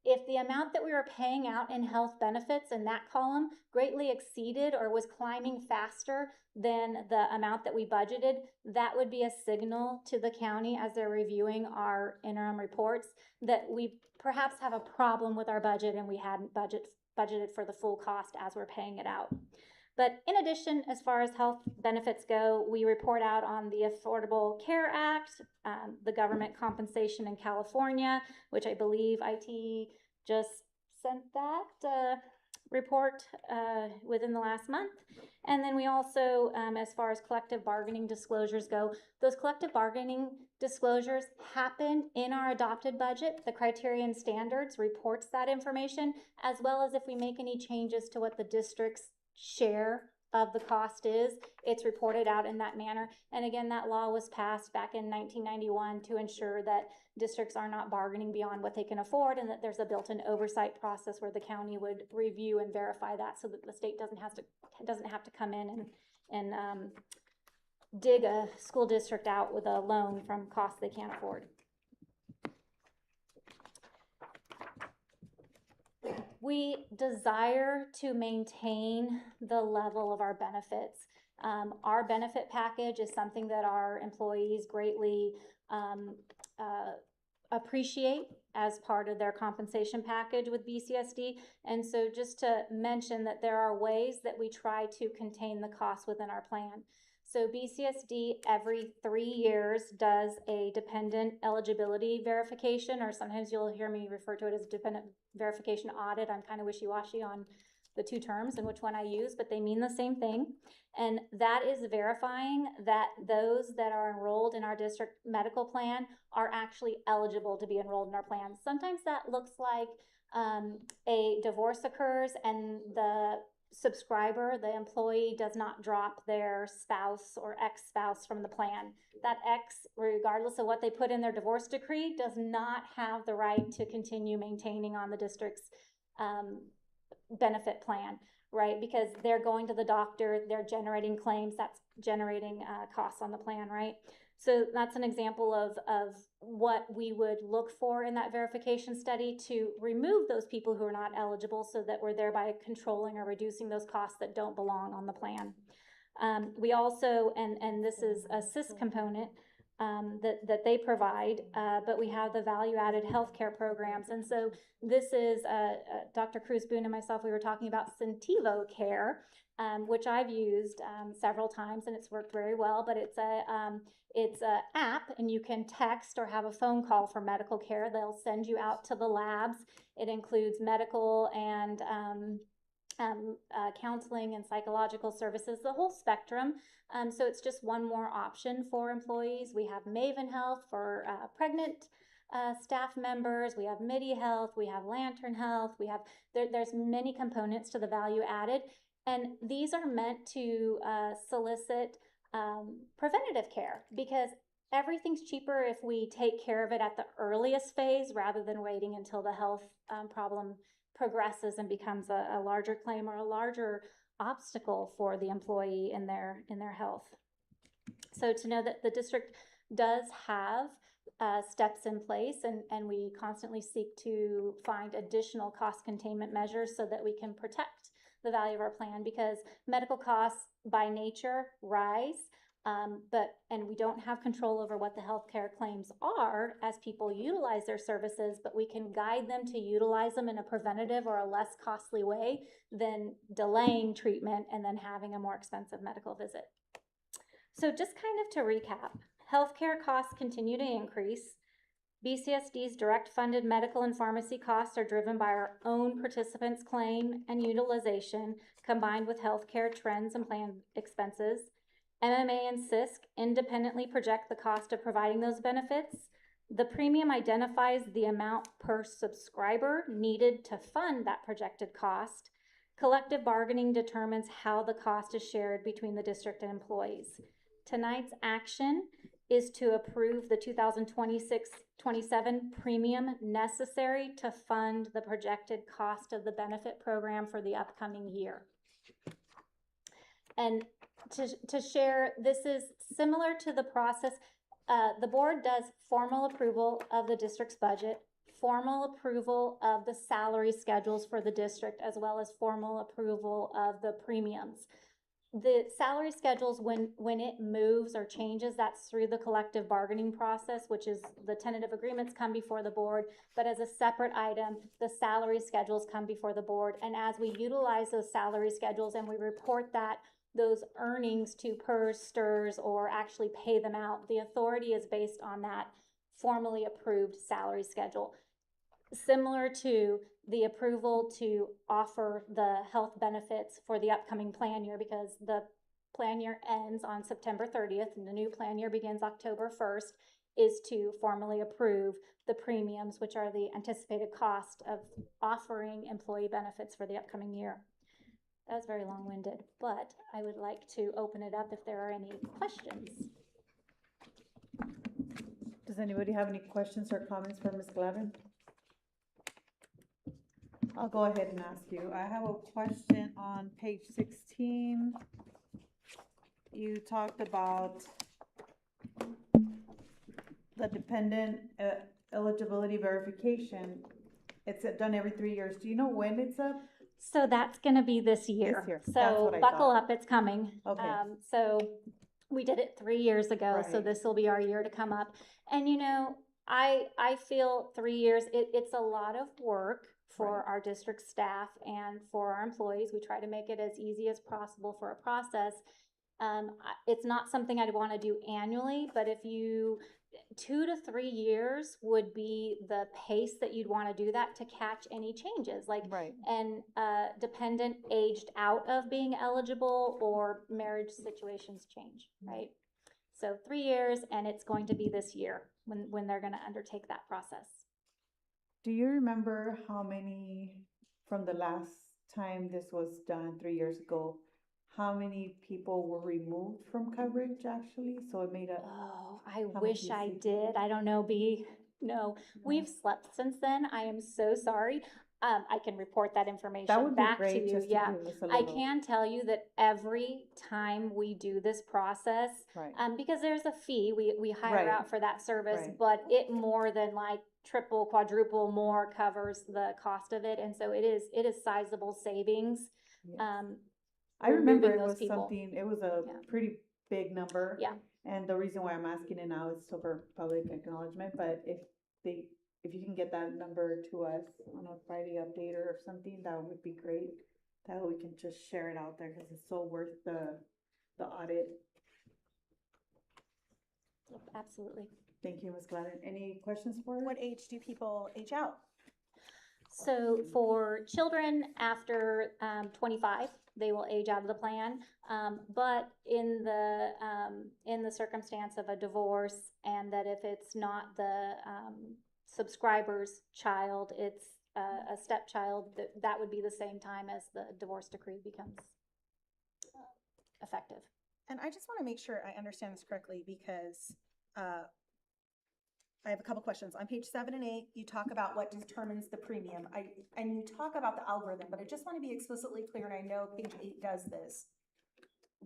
If the amount that we were paying out in health benefits in that column greatly exceeded or was climbing faster than the amount that we budgeted, that would be a signal to the county as they're reviewing our interim reports that we perhaps have a problem with our budget and we hadn't budgeted for the full cost as we're paying it out. But in addition, as far as health benefits go, we report out on the Affordable Care Act, the government compensation in California, which I believe IT just sent that report within the last month. And then we also, as far as collective bargaining disclosures go, those collective bargaining disclosures happen in our adopted budget. The criterion standards reports that information, as well as if we make any changes to what the district's share of the cost is, it's reported out in that manner. And again, that law was passed back in 1991 to ensure that districts are not bargaining beyond what they can afford, and that there's a built-in oversight process where the county would review and verify that, so that the state doesn't have to come in and dig a school district out with a loan from costs they can't afford. We desire to maintain the level of our benefits. Our benefit package is something that our employees greatly appreciate as part of their compensation package with BCSD. And so just to mention that there are ways that we try to contain the costs within our plan. So BCSD every 3 years does a dependent eligibility verification, or sometimes you'll hear me refer to it as dependent verification audit. I'm kind of wishy-washy on the two terms and which one I use, but they mean the same thing. And that is verifying that those that are enrolled in our district medical plan are actually eligible to be enrolled in our plan. Sometimes that looks like a divorce occurs and the subscriber, the employee, does not drop their spouse or ex-spouse from the plan. That ex, regardless of what they put in their divorce decree, does not have the right to continue maintaining on the district's benefit plan, right? Because they're going to the doctor, they're generating claims, that's generating costs on the plan, right? So that's an example of what we would look for in that verification study to remove those people who are not eligible, so that we're thereby controlling or reducing those costs that don't belong on the plan. We also, and this is a SIS component that they provide, but we have the value-added healthcare programs. And so this is, Dr. Cruz Boone and myself, we were talking about Centivo Care, which I've used several times, and it's worked very well. But it's a app, and you can text or have a phone call for medical care. They'll send you out to the labs. It includes medical and counseling and psychological services, the whole spectrum. So it's just one more option for employees. We have Maven Health for pregnant staff members. We have MIDI Health. We have Lantern Health. We have there's many components to the value added, and these are meant to solicit preventative care, because everything's cheaper if we take care of it at the earliest phase rather than waiting until the health problem progresses and becomes a larger claim or a larger obstacle for the employee in their health. So to know that the district does have steps in place, and we constantly seek to find additional cost containment measures so that we can protect the value of our plan, because medical costs by nature rise. And we don't have control over what the healthcare claims are as people utilize their services, but we can guide them to utilize them in a preventative or a less costly way than delaying treatment and then having a more expensive medical visit. So just kind of to recap, healthcare costs continue to increase. BCSD's direct funded medical and pharmacy costs are driven by our own participants' claim and utilization, combined with healthcare trends and plan expenses. MMA and CISC independently project the cost of providing those benefits. The premium identifies the amount per subscriber needed to fund that projected cost. Collective bargaining determines how the cost is shared between the district and employees. Tonight's action is to approve the 2026-27 premium necessary to fund the projected cost of the benefit program for the upcoming year. And to share, this is similar to the process. The board does formal approval of the district's budget, formal approval of the salary schedules for the district, as well as formal approval of the premiums. The salary schedules, when it moves or changes, that's through the collective bargaining process, which is the tentative agreements come before the board. But as a separate item, the salary schedules come before the board. And as we utilize those salary schedules and we report those earnings to PERS, STRS, or actually pay them out, the authority is based on that formally approved salary schedule. Similar to the approval to offer the health benefits for the upcoming plan year, because the plan year ends on September 30th and the new plan year begins October 1st, is to formally approve the premiums, which are the anticipated cost of offering employee benefits for the upcoming year. That was very long-winded, but I would like to open it up if there are any questions. Does anybody have any questions or comments for Ms. Glavin? I'll go ahead and ask you. I have a question on page 16. You talked about the dependent eligibility verification. It's done every 3 years. Do you know when it's up? So that's gonna be this year. This year. That's So what I buckle thought. up, it's coming. Okay. So we did it 3 years ago, so Right. this will be our year to come up. And you know, I feel 3 years, it's a lot of work for Right. our district staff and for our employees. We try to make it as easy as possible for a process. It's not something I'd wanna do annually, but if 2 to 3 years would be the pace that you'd wanna do that to catch any changes, like, Right. and dependent aged out of being eligible or marriage situations change, right? So 3 years, and it's going to be this year when they're gonna undertake that process. Do you remember how many, from the last time this was done 3 years ago, how many people were removed from coverage actually? So it made a, Oh, I much wish do you I see? did. I don't know, no, we've slept since then. I am so sorry. I can report that that information would be back to great you, just to yeah. give us a I little. can tell you that every time we do this process, Right. because there's a fee, we hire Right. out for that service, Right. but it more than like triple, quadruple more covers the cost of it, and so it is sizable savings. Yes. I removing remember it those was people. something, it was a Yeah. pretty big number. Yeah. And the reason why I'm asking it now is so for public acknowledgement, but if you can get that number to us on a Friday update or something, that would be great. That way we can just share it out there, cause it's so worth the audit. Yep, absolutely. Thank you, Ms. Gladden. Any questions for her? What age do people age out? So for children after 25, they will age out of the plan. But in the circumstance of a divorce, and that if it's not the subscriber's child, it's a stepchild, that would be the same time as the divorce decree becomes effective. And I just want to make sure I understand this correctly because I have a couple questions. On page 7 and 8, you talk about what determines the premium. And you talk about the algorithm, but I just want to be explicitly clear, and I know page 8 does this.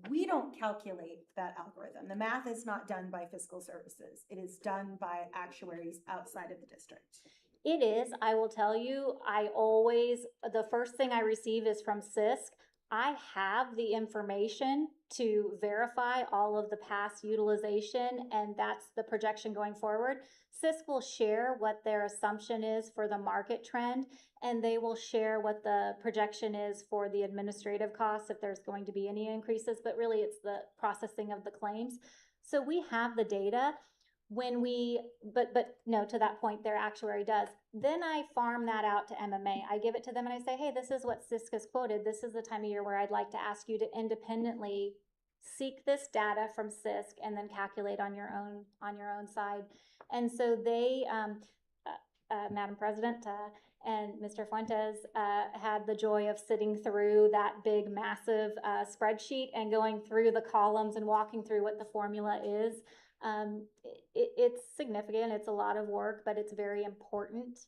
We don't calculate that algorithm. The math is not done by fiscal services. It is done by actuaries outside of the district. It is, I will tell you, the first thing I receive is from CISC. I have the information to verify all of the past utilization, and that's the projection going forward. CISC will share what their assumption is for the market trend, and they will share what the projection is for the administrative costs if there's going to be any increases, but really it's the processing of the claims. So we have the data. When but no, to that point, their actuary does. Then I farm that out to MMA. I give it to them and I say, hey, this is what CISC has quoted. This is the time of year where I'd like to ask you to independently seek this data from CISC and then calculate on your own side. And so they, Madam President and Mr. Fuentes had the joy of sitting through that big, massive spreadsheet and going through the columns and walking through what the formula is. It's significant, it's a lot of work, but it's very important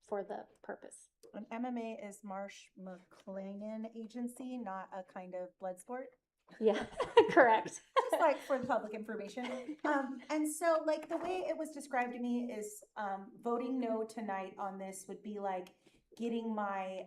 for the purpose. And MMA is Marsh McLennan Agency, not a kind of blood sport. Yeah, correct. Just like for the public information. And so like the way it was described to me is voting no tonight on this would be like getting my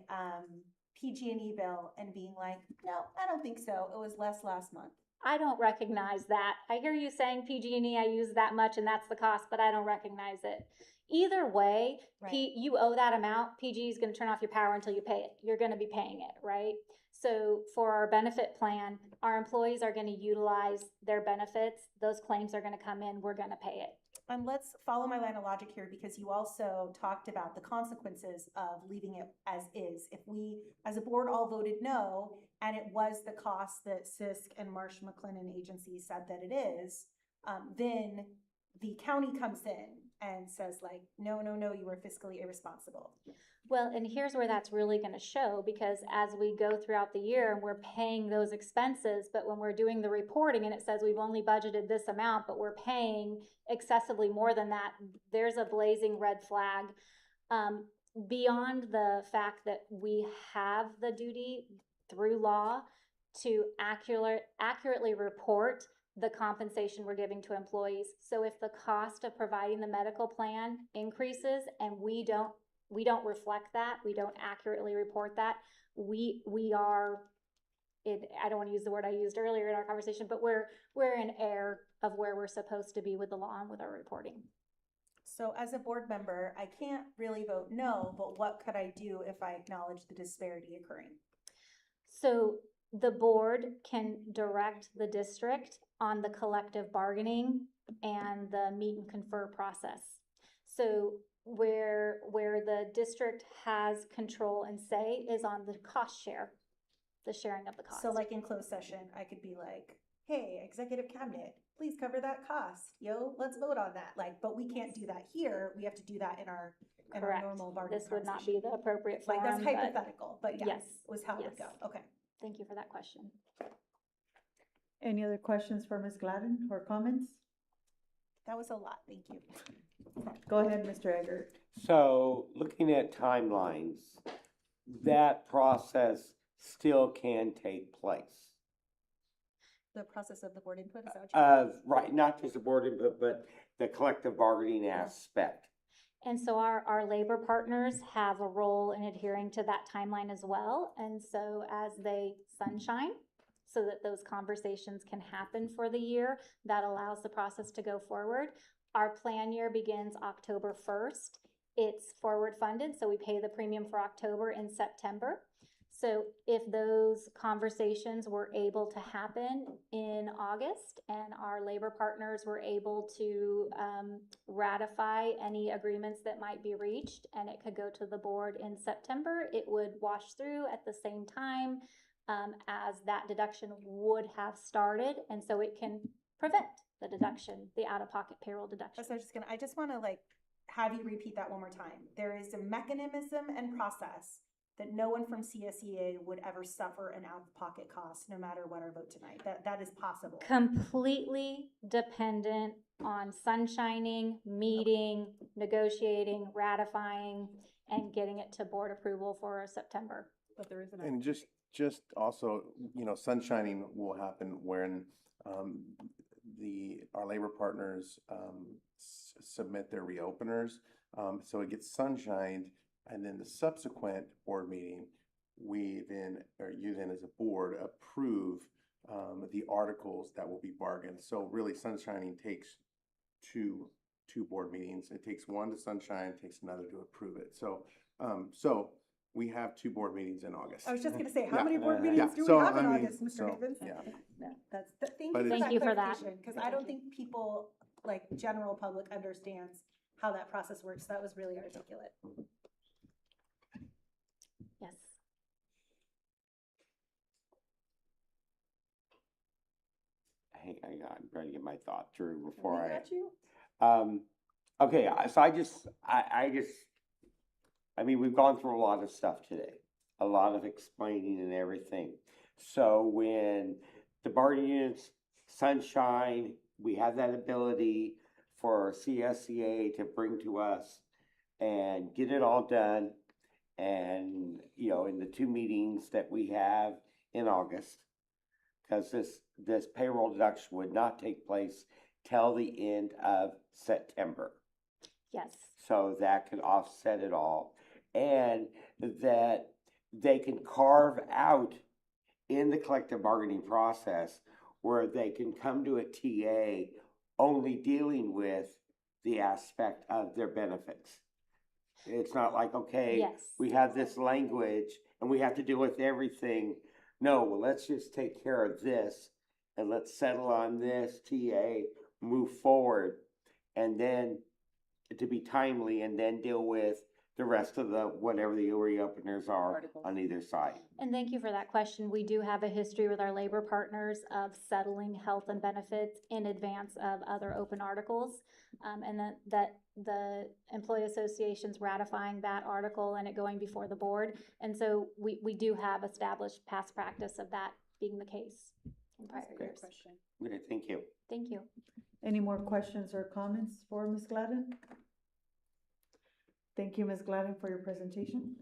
PG&E bill and being like, no, I don't think so. It was less last month. I don't recognize that. I hear you saying PG&E, I use that much and that's the cost, but I don't recognize it. Either way, Right. you owe that amount. PG is going to turn off your power until you pay it. You're going to be paying it, right? So for our benefit plan, our employees are going to utilize their benefits. Those claims are going to come in. We're going to pay it. And let's follow my line of logic here, because you also talked about the consequences of leaving it as is. If we, as a board, all voted no, and it was the cost that CISC and Marsh McLennan Agency said that it is, then the county comes in and says like, no, you were fiscally irresponsible. Well, and here's where that's really going to show, because as we go throughout the year and we're paying those expenses, but when we're doing the reporting and it says we've only budgeted this amount, but we're paying excessively more than that, there's a blazing red flag. Beyond the fact that we have the duty through law to accurately report the compensation we're giving to employees. So if the cost of providing the medical plan increases and we don't reflect that, we don't accurately report that, we are, I don't want to use the word I used earlier in our conversation, but we're in error of where we're supposed to be with the law and with our reporting. So as a board member, I can't really vote no, but what could I do if I acknowledge the disparity occurring? So the board can direct the district on the collective bargaining and the meet and confer process. So where the district has control and say is on the cost share, the sharing of the cost. So like in closed session, I could be like, hey, executive cabinet, please cover that cost. Yo, let's vote on that. Like, but we can't do that here. We have to do that in our Correct. normal bargaining This would not conversation. be the appropriate forum. Like that's but hypothetical, but yeah, yes, was how it would yes. go. Okay. Thank you for that question. Any other questions for Ms. Gladden or comments? That was a lot. Thank you. Go ahead, Mr. Eggert. So looking at timelines, that process still can take place. The process of the board input, is that what you're Right, not just the board input, but the collective bargaining aspect. And so our labor partners have a role in adhering to that timeline as well. And so as they sunshine, so that those conversations can happen for the year, that allows the process to go forward. Our plan year begins October 1st. It's forward funded, so we pay the premium for October in September. So if those conversations were able to happen in August and our labor partners were able to ratify any agreements that might be reached and it could go to the board in September, it would wash through at the same time as that deduction would have started. And so it can prevent the deduction, the out-of-pocket payroll deduction. So I just want to like have you repeat that one more time. There is a mechanism and process that no one from CSEA would ever suffer an out-of-pocket cost, no matter what our vote tonight. That is possible. Completely dependent on sunshining, meeting, negotiating, ratifying, and getting it to board approval for September. But there is an. And just also, sunshining will happen when our labor partners submit their reopeners. So it gets sunshined, and then the subsequent board meeting, you then as a board approve the articles that will be bargained. So really, sunshining takes two board meetings. It takes one to sunshine, it takes another to approve it. So we have 2 board meetings in August. I was just going to say, how Yeah. many board meetings do we So, have in I mean, August, Mr. so, Havens? yeah. No, Thank you for that. Because I don't think people, like general public, understands how that process works. That was really articulate. Yes. Hang on, I'm trying to get my thought through before We got you? Okay, so I mean, we've gone through a lot of stuff today, a lot of explaining and everything. So when the bargaining units sunshine, we have that ability for CSCA to bring to us and get it all done. And, in the 2 meetings that we have in August, because this payroll deduction would not take place till the end of September. Yes. So that could offset it all. And that they can carve out in the collective bargaining process where they can come to a TA only dealing with the aspect of their benefits. It's not like, okay, Yes. we have this language and we have to deal with everything. No, well, let's just take care of this and let's settle on this TA, move forward, and then to be timely and then deal with the rest of the, whatever the reopeners are Articles. on either side. And thank you for that question. We do have a history with our labor partners of settling health and benefits in advance of other open articles. And that the employee associations ratifying that article and it going before the board. And so we do have established past practice of that being the case in prior years. Okay, thank you. Thank you. Any more questions or comments for Ms. Gladden? Thank you, Ms. Gladden, for your presentation.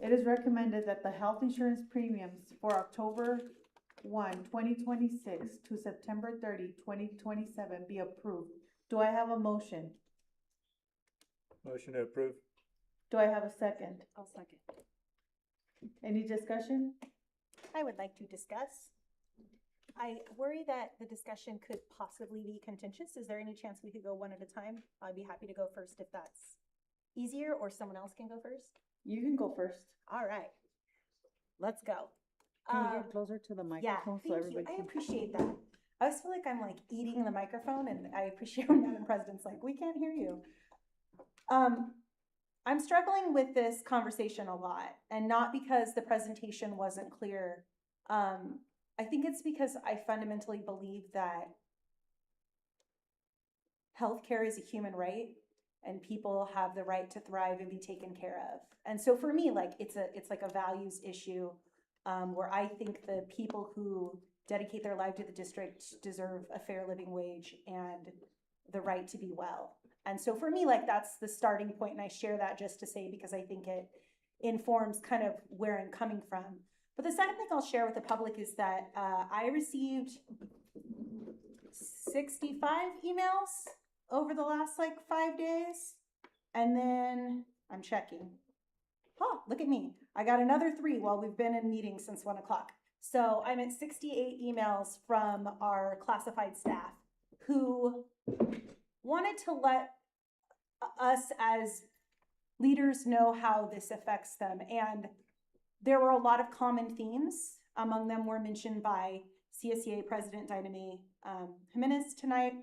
It is recommended that the health insurance premiums for October 1, 2026 to September 30, 2027 be approved. Do I have a motion? Motion to approve. Do I have a second? I'll second. Any discussion? I would like to discuss. I worry that the discussion could possibly be contentious. Is there any chance we could go one at a time? I'd be happy to go first if that's easier, or someone else can go first. You can go first. All right, let's go. Can you get closer to the Yeah, microphone so thank you. everybody I can? appreciate that. I always feel like I'm like eating the microphone, and I appreciate when Madam President's like, we can't hear you. I'm struggling with this conversation a lot, and not because the presentation wasn't clear. I think it's because I fundamentally believe that healthcare is a human right, and people have the right to thrive and be taken care of. And so for me, like it's like a values issue, where I think the people who dedicate their life to the district deserve a fair living wage and the right to be well. And so for me, like that's the starting point, and I share that just to say because I think it informs kind of where I'm coming from. But the second thing I'll share with the public is that I received 65 emails over the last like 5 days. And then I'm checking. Oh, look at me. I got another 3 while we've been in meetings since 1 o'clock. So I'm at 68 emails from our classified staff who wanted to let us as leaders know how this affects them. And there were a lot of common themes. Among them were mentioned by CSEA President Dinah Jimenez tonight,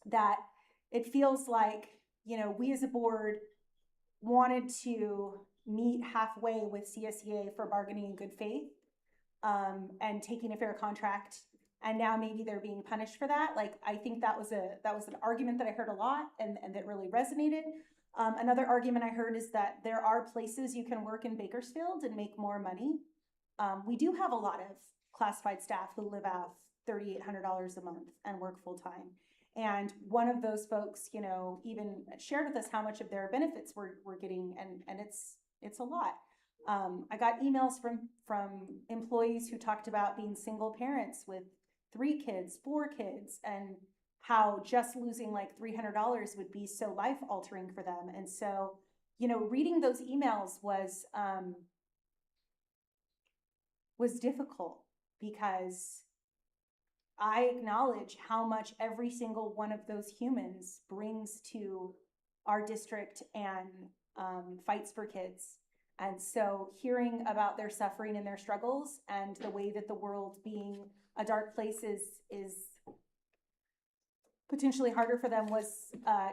that it feels like, you know, we as a board wanted to meet halfway with CSEA for bargaining in good faith, and taking a fair contract. And now maybe they're being punished for that. Like, I think that was an argument that I heard a lot and that really resonated. Another argument I heard is that there are places you can work in Bakersfield and make more money. We do have a lot of classified staff who live out $3,800 a month and work full time. And one of those folks, you know, even shared with us how much of their benefits we're getting, and it's a lot. I got emails from employees who talked about being single parents with 3 kids, 4 kids, and how just losing like $300 would be so life altering for them. And so, you know, reading those emails was difficult because I acknowledge how much every single one of those humans brings to our district and fights for kids. And so hearing about their suffering and their struggles and the way that the world being a dark place is potentially harder for them was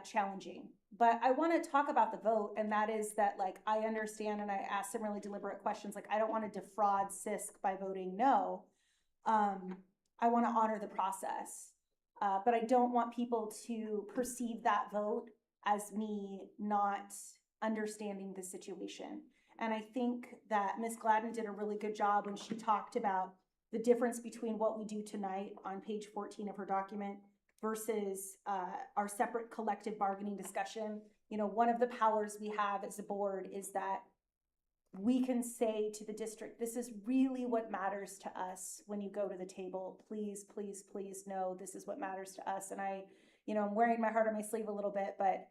challenging. But I want to talk about the vote, and that is that, like, I understand, and I asked some really deliberate questions, like, I don't want to defraud CISC by voting no. I want to honor the process, but I don't want people to perceive that vote as me not understanding the situation. And I think that Ms. Gladden did a really good job when she talked about the difference between what we do tonight on page 14 of her document versus our separate collective bargaining discussion. You know, one of the powers we have as a board is that we can say to the district, this is really what matters to us when you go to the table. Please, please, please know this is what matters to us. And I, you know, I'm wearing my heart on my sleeve a little bit, but,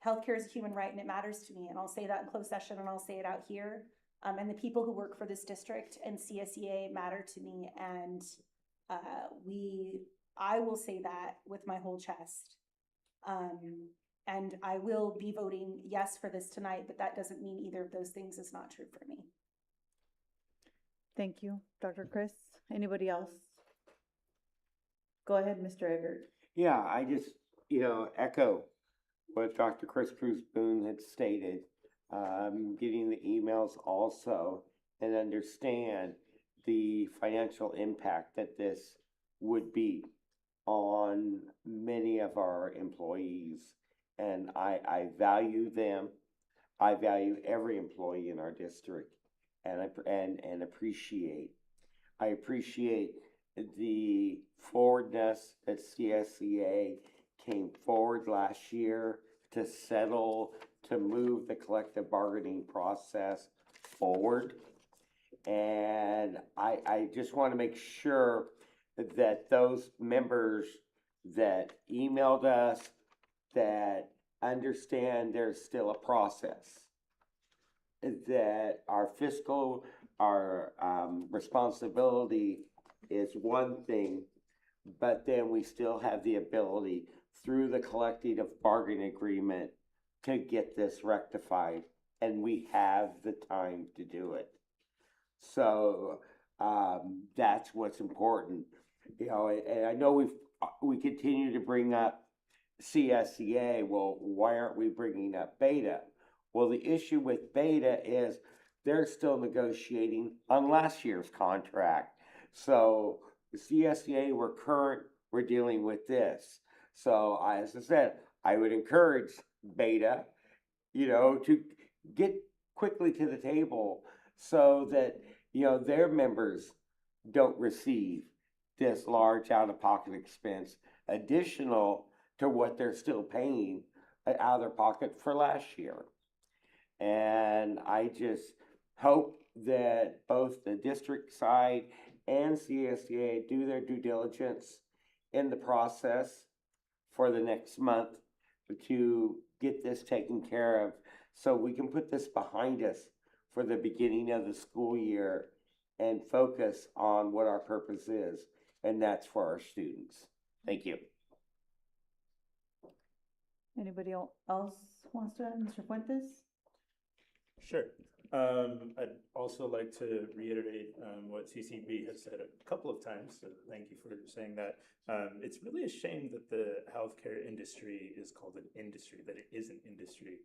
healthcare is a human right and it matters to me. And I'll say that in closed session and I'll say it out here. And the people who work for this district and CSEA matter to me. And, I will say that with my whole chest. And I will be voting yes for this tonight, but that doesn't mean either of those things is not true for me. Thank you, Dr. Chris. Anybody else? Go ahead, Mr. Eggert. Yeah, I just, echo what Dr. Chris Cruz Boone had stated. Getting the emails also and understand the financial impact that this would be on many of our employees. And I value them. I value every employee in our district and appreciate. I appreciate the forwardness that CSEA came forward last year to settle, to move the collective bargaining process forward. And I just want to make sure that those members that emailed us that understand there's still a process, that our fiscal, our responsibility is one thing, but then we still have the ability through the collective bargaining agreement to get this rectified, and we have the time to do it. So that's what's important, and I know we continue to bring up CSEA. Well, why aren't we bringing up Beta? Well, the issue with Beta is they're still negotiating on last year's contract. So the CSEA, we're dealing with this. So as I said, I would encourage Beta, to get quickly to the table so that, their members don't receive this large out-of-pocket expense additional to what they're still paying out of their pocket for last year. And I just hope that both the district side and CSEA do their due diligence in the process for the next month to get this taken care of so we can put this behind us for the beginning of the school year and focus on what our purpose is, and that's for our students. Thank you. Anybody else wants to add? Mr. Fuentes? Sure. I'd also like to reiterate what CCB has said a couple of times, so thank you for saying that. It's really a shame that the healthcare industry is called an industry, that it is an industry.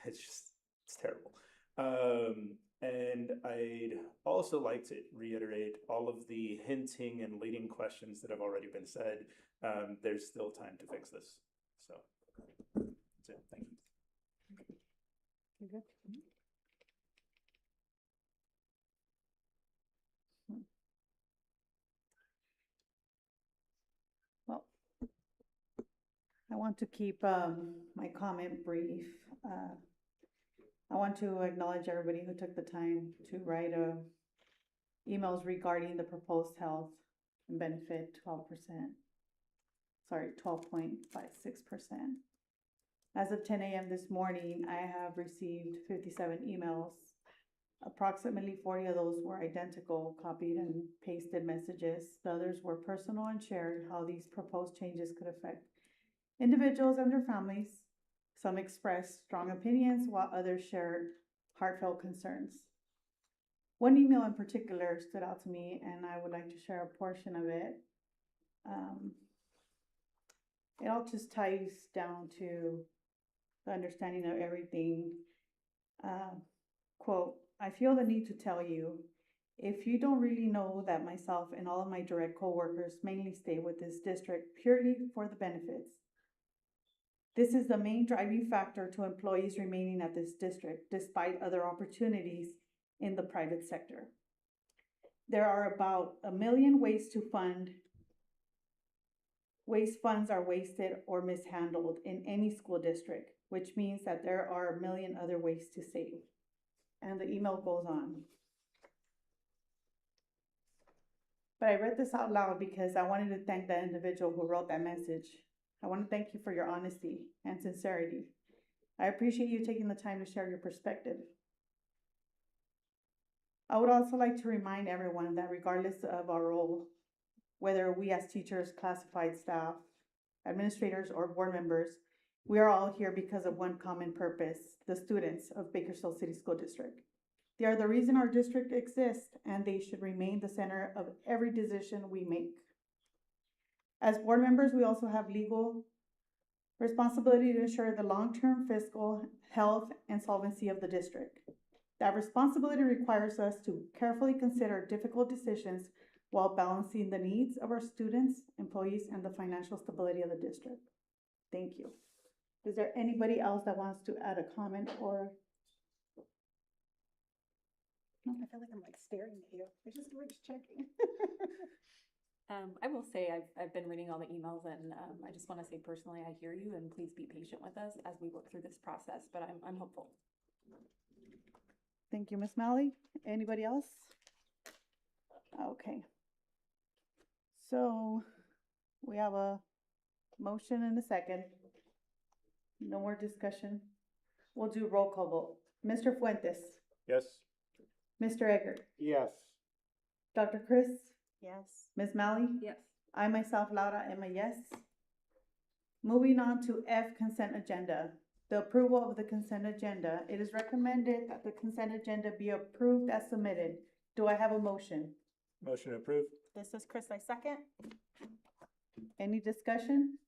It's terrible. And I'd also like to reiterate all of the hinting and leading questions that have already been said. There's still time to fix this. So that's it. Thank you. You good? Well, I want to keep my comment brief. I want to acknowledge everybody who took the time to write emails regarding the proposed health and benefit 12.56%. As of 10 a.m. this morning, I have received 57 emails. Approximately 40 of those were identical, copied and pasted messages. The others were personal and shared how these proposed changes could affect individuals and their families. Some expressed strong opinions, while others shared heartfelt concerns. One email in particular stood out to me, and I would like to share a portion of it. It all just ties down to the understanding of everything. Quote, I feel the need to tell you, if you don't really know that myself and all of my direct coworkers mainly stay with this district purely for the benefits. This is the main driving factor to employees remaining at this district, despite other opportunities in the private sector. There are about 1 million ways to fund. Waste funds are wasted or mishandled in any school district, which means that there are 1 million other ways to save. And the email goes on. But I read this out loud because I wanted to thank the individual who wrote that message. I want to thank you for your honesty and sincerity. I appreciate you taking the time to share your perspective. I would also like to remind everyone that regardless of our role, whether we as teachers, classified staff, administrators, or board members, we are all here because of one common purpose, the students of Bakersfield City School District. They are the reason our district exists, and they should remain the center of every decision we make. As board members, we also have legal responsibility to ensure the long-term fiscal health and solvency of the district. That responsibility requires us to carefully consider difficult decisions while balancing the needs of our students, employees, and the financial stability of the district. Thank you. Is there anybody else that wants to add a comment or? I feel like I'm like staring at you. We're just checking. I will say I've been reading all the emails and I just want to say personally, I hear you and please be patient with us as we work through this process, but I'm hopeful. Thank you, Ms. Malley. Anybody else? Okay. So we have a motion and a second. No more discussion. We'll do roll call vote. Mr. Fuentes, Yes. Mr. Eggert, Yes. Dr. Chris, Yes. Ms. Malley, Yes. I myself, Laura, am a yes. Moving on to F, consent agenda. The approval of the consent agenda. It is recommended that the consent agenda be approved as submitted. Do I have a motion? Motion approved. This is Chris, I second. Any discussion?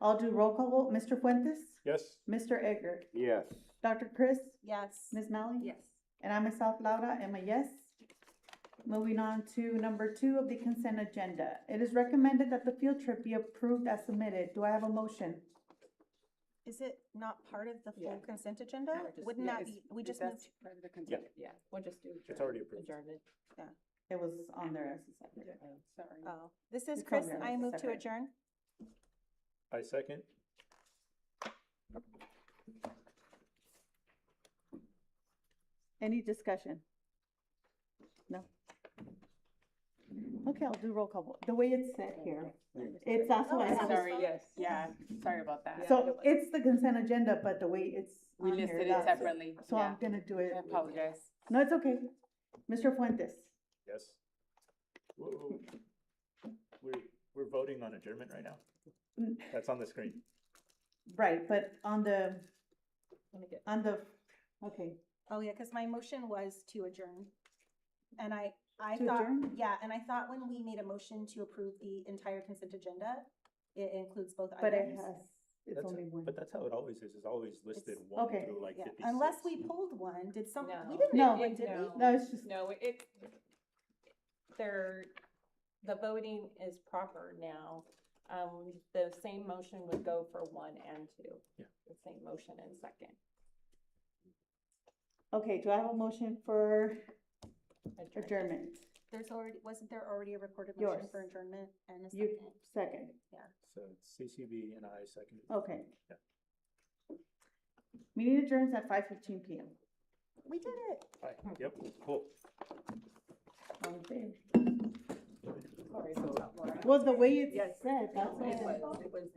I'll do roll call vote. Mr. Fuentes, Yes. Mr. Eggert, Yes. Dr. Chris, Yes. Ms. Malley? Yes. And I myself, Laura, am a yes. Moving on to number 2 of the consent agenda. It is recommended that the field trip be approved as submitted. Do I have a motion? Is it not part of the full Yeah. consent agenda? No, just- Wouldn't yeah, that it's- be, we just that's moved? part of the consent, yeah, we'll just do. It's already approved. Adjournment. It was on there as a separate. Sorry. Oh, this is It's Chris, on there I as a move to separate. adjourn. I second. Any discussion? No? Okay, I'll do roll call vote. The way it's set here, it's also. Oh, as- Sorry, yes, yeah, sorry about that. So it's the consent agenda, but the way it's We on here, listed it that's- separately, So yeah, I'm gonna do it. I apologize. No, it's okay. Mr. Fuentes, Yes. Whoa. We're voting on adjournment right now. Mm. That's on the screen. right, but on the, okay, Oh, yeah, because my motion was to adjourn. And I To thought, adjourn? yeah, and I thought when we made a motion to approve the entire consent agenda, it includes both but it items. has, it's That's- only one. But that's how it always is. It's always listed 1 okay. through like Yeah, 56. unless we pulled one, did some, we No. didn't No. make one, did we? No. No, it's just, No, the voting is proper now. The same motion would go for 1 and 2. Yeah. The same motion and second. okay, do I have a motion for adjournment? Wasn't there already a recorded Yours. motion for adjournment and a You, second? second, So it's CCB and I seconded. okay. Yeah. Meeting adjourns at 5:15 PM. We did it. Aye. Yep, cool. All in favor? Sorry about Laura. Well, the way it's Yes. said, that's It all. was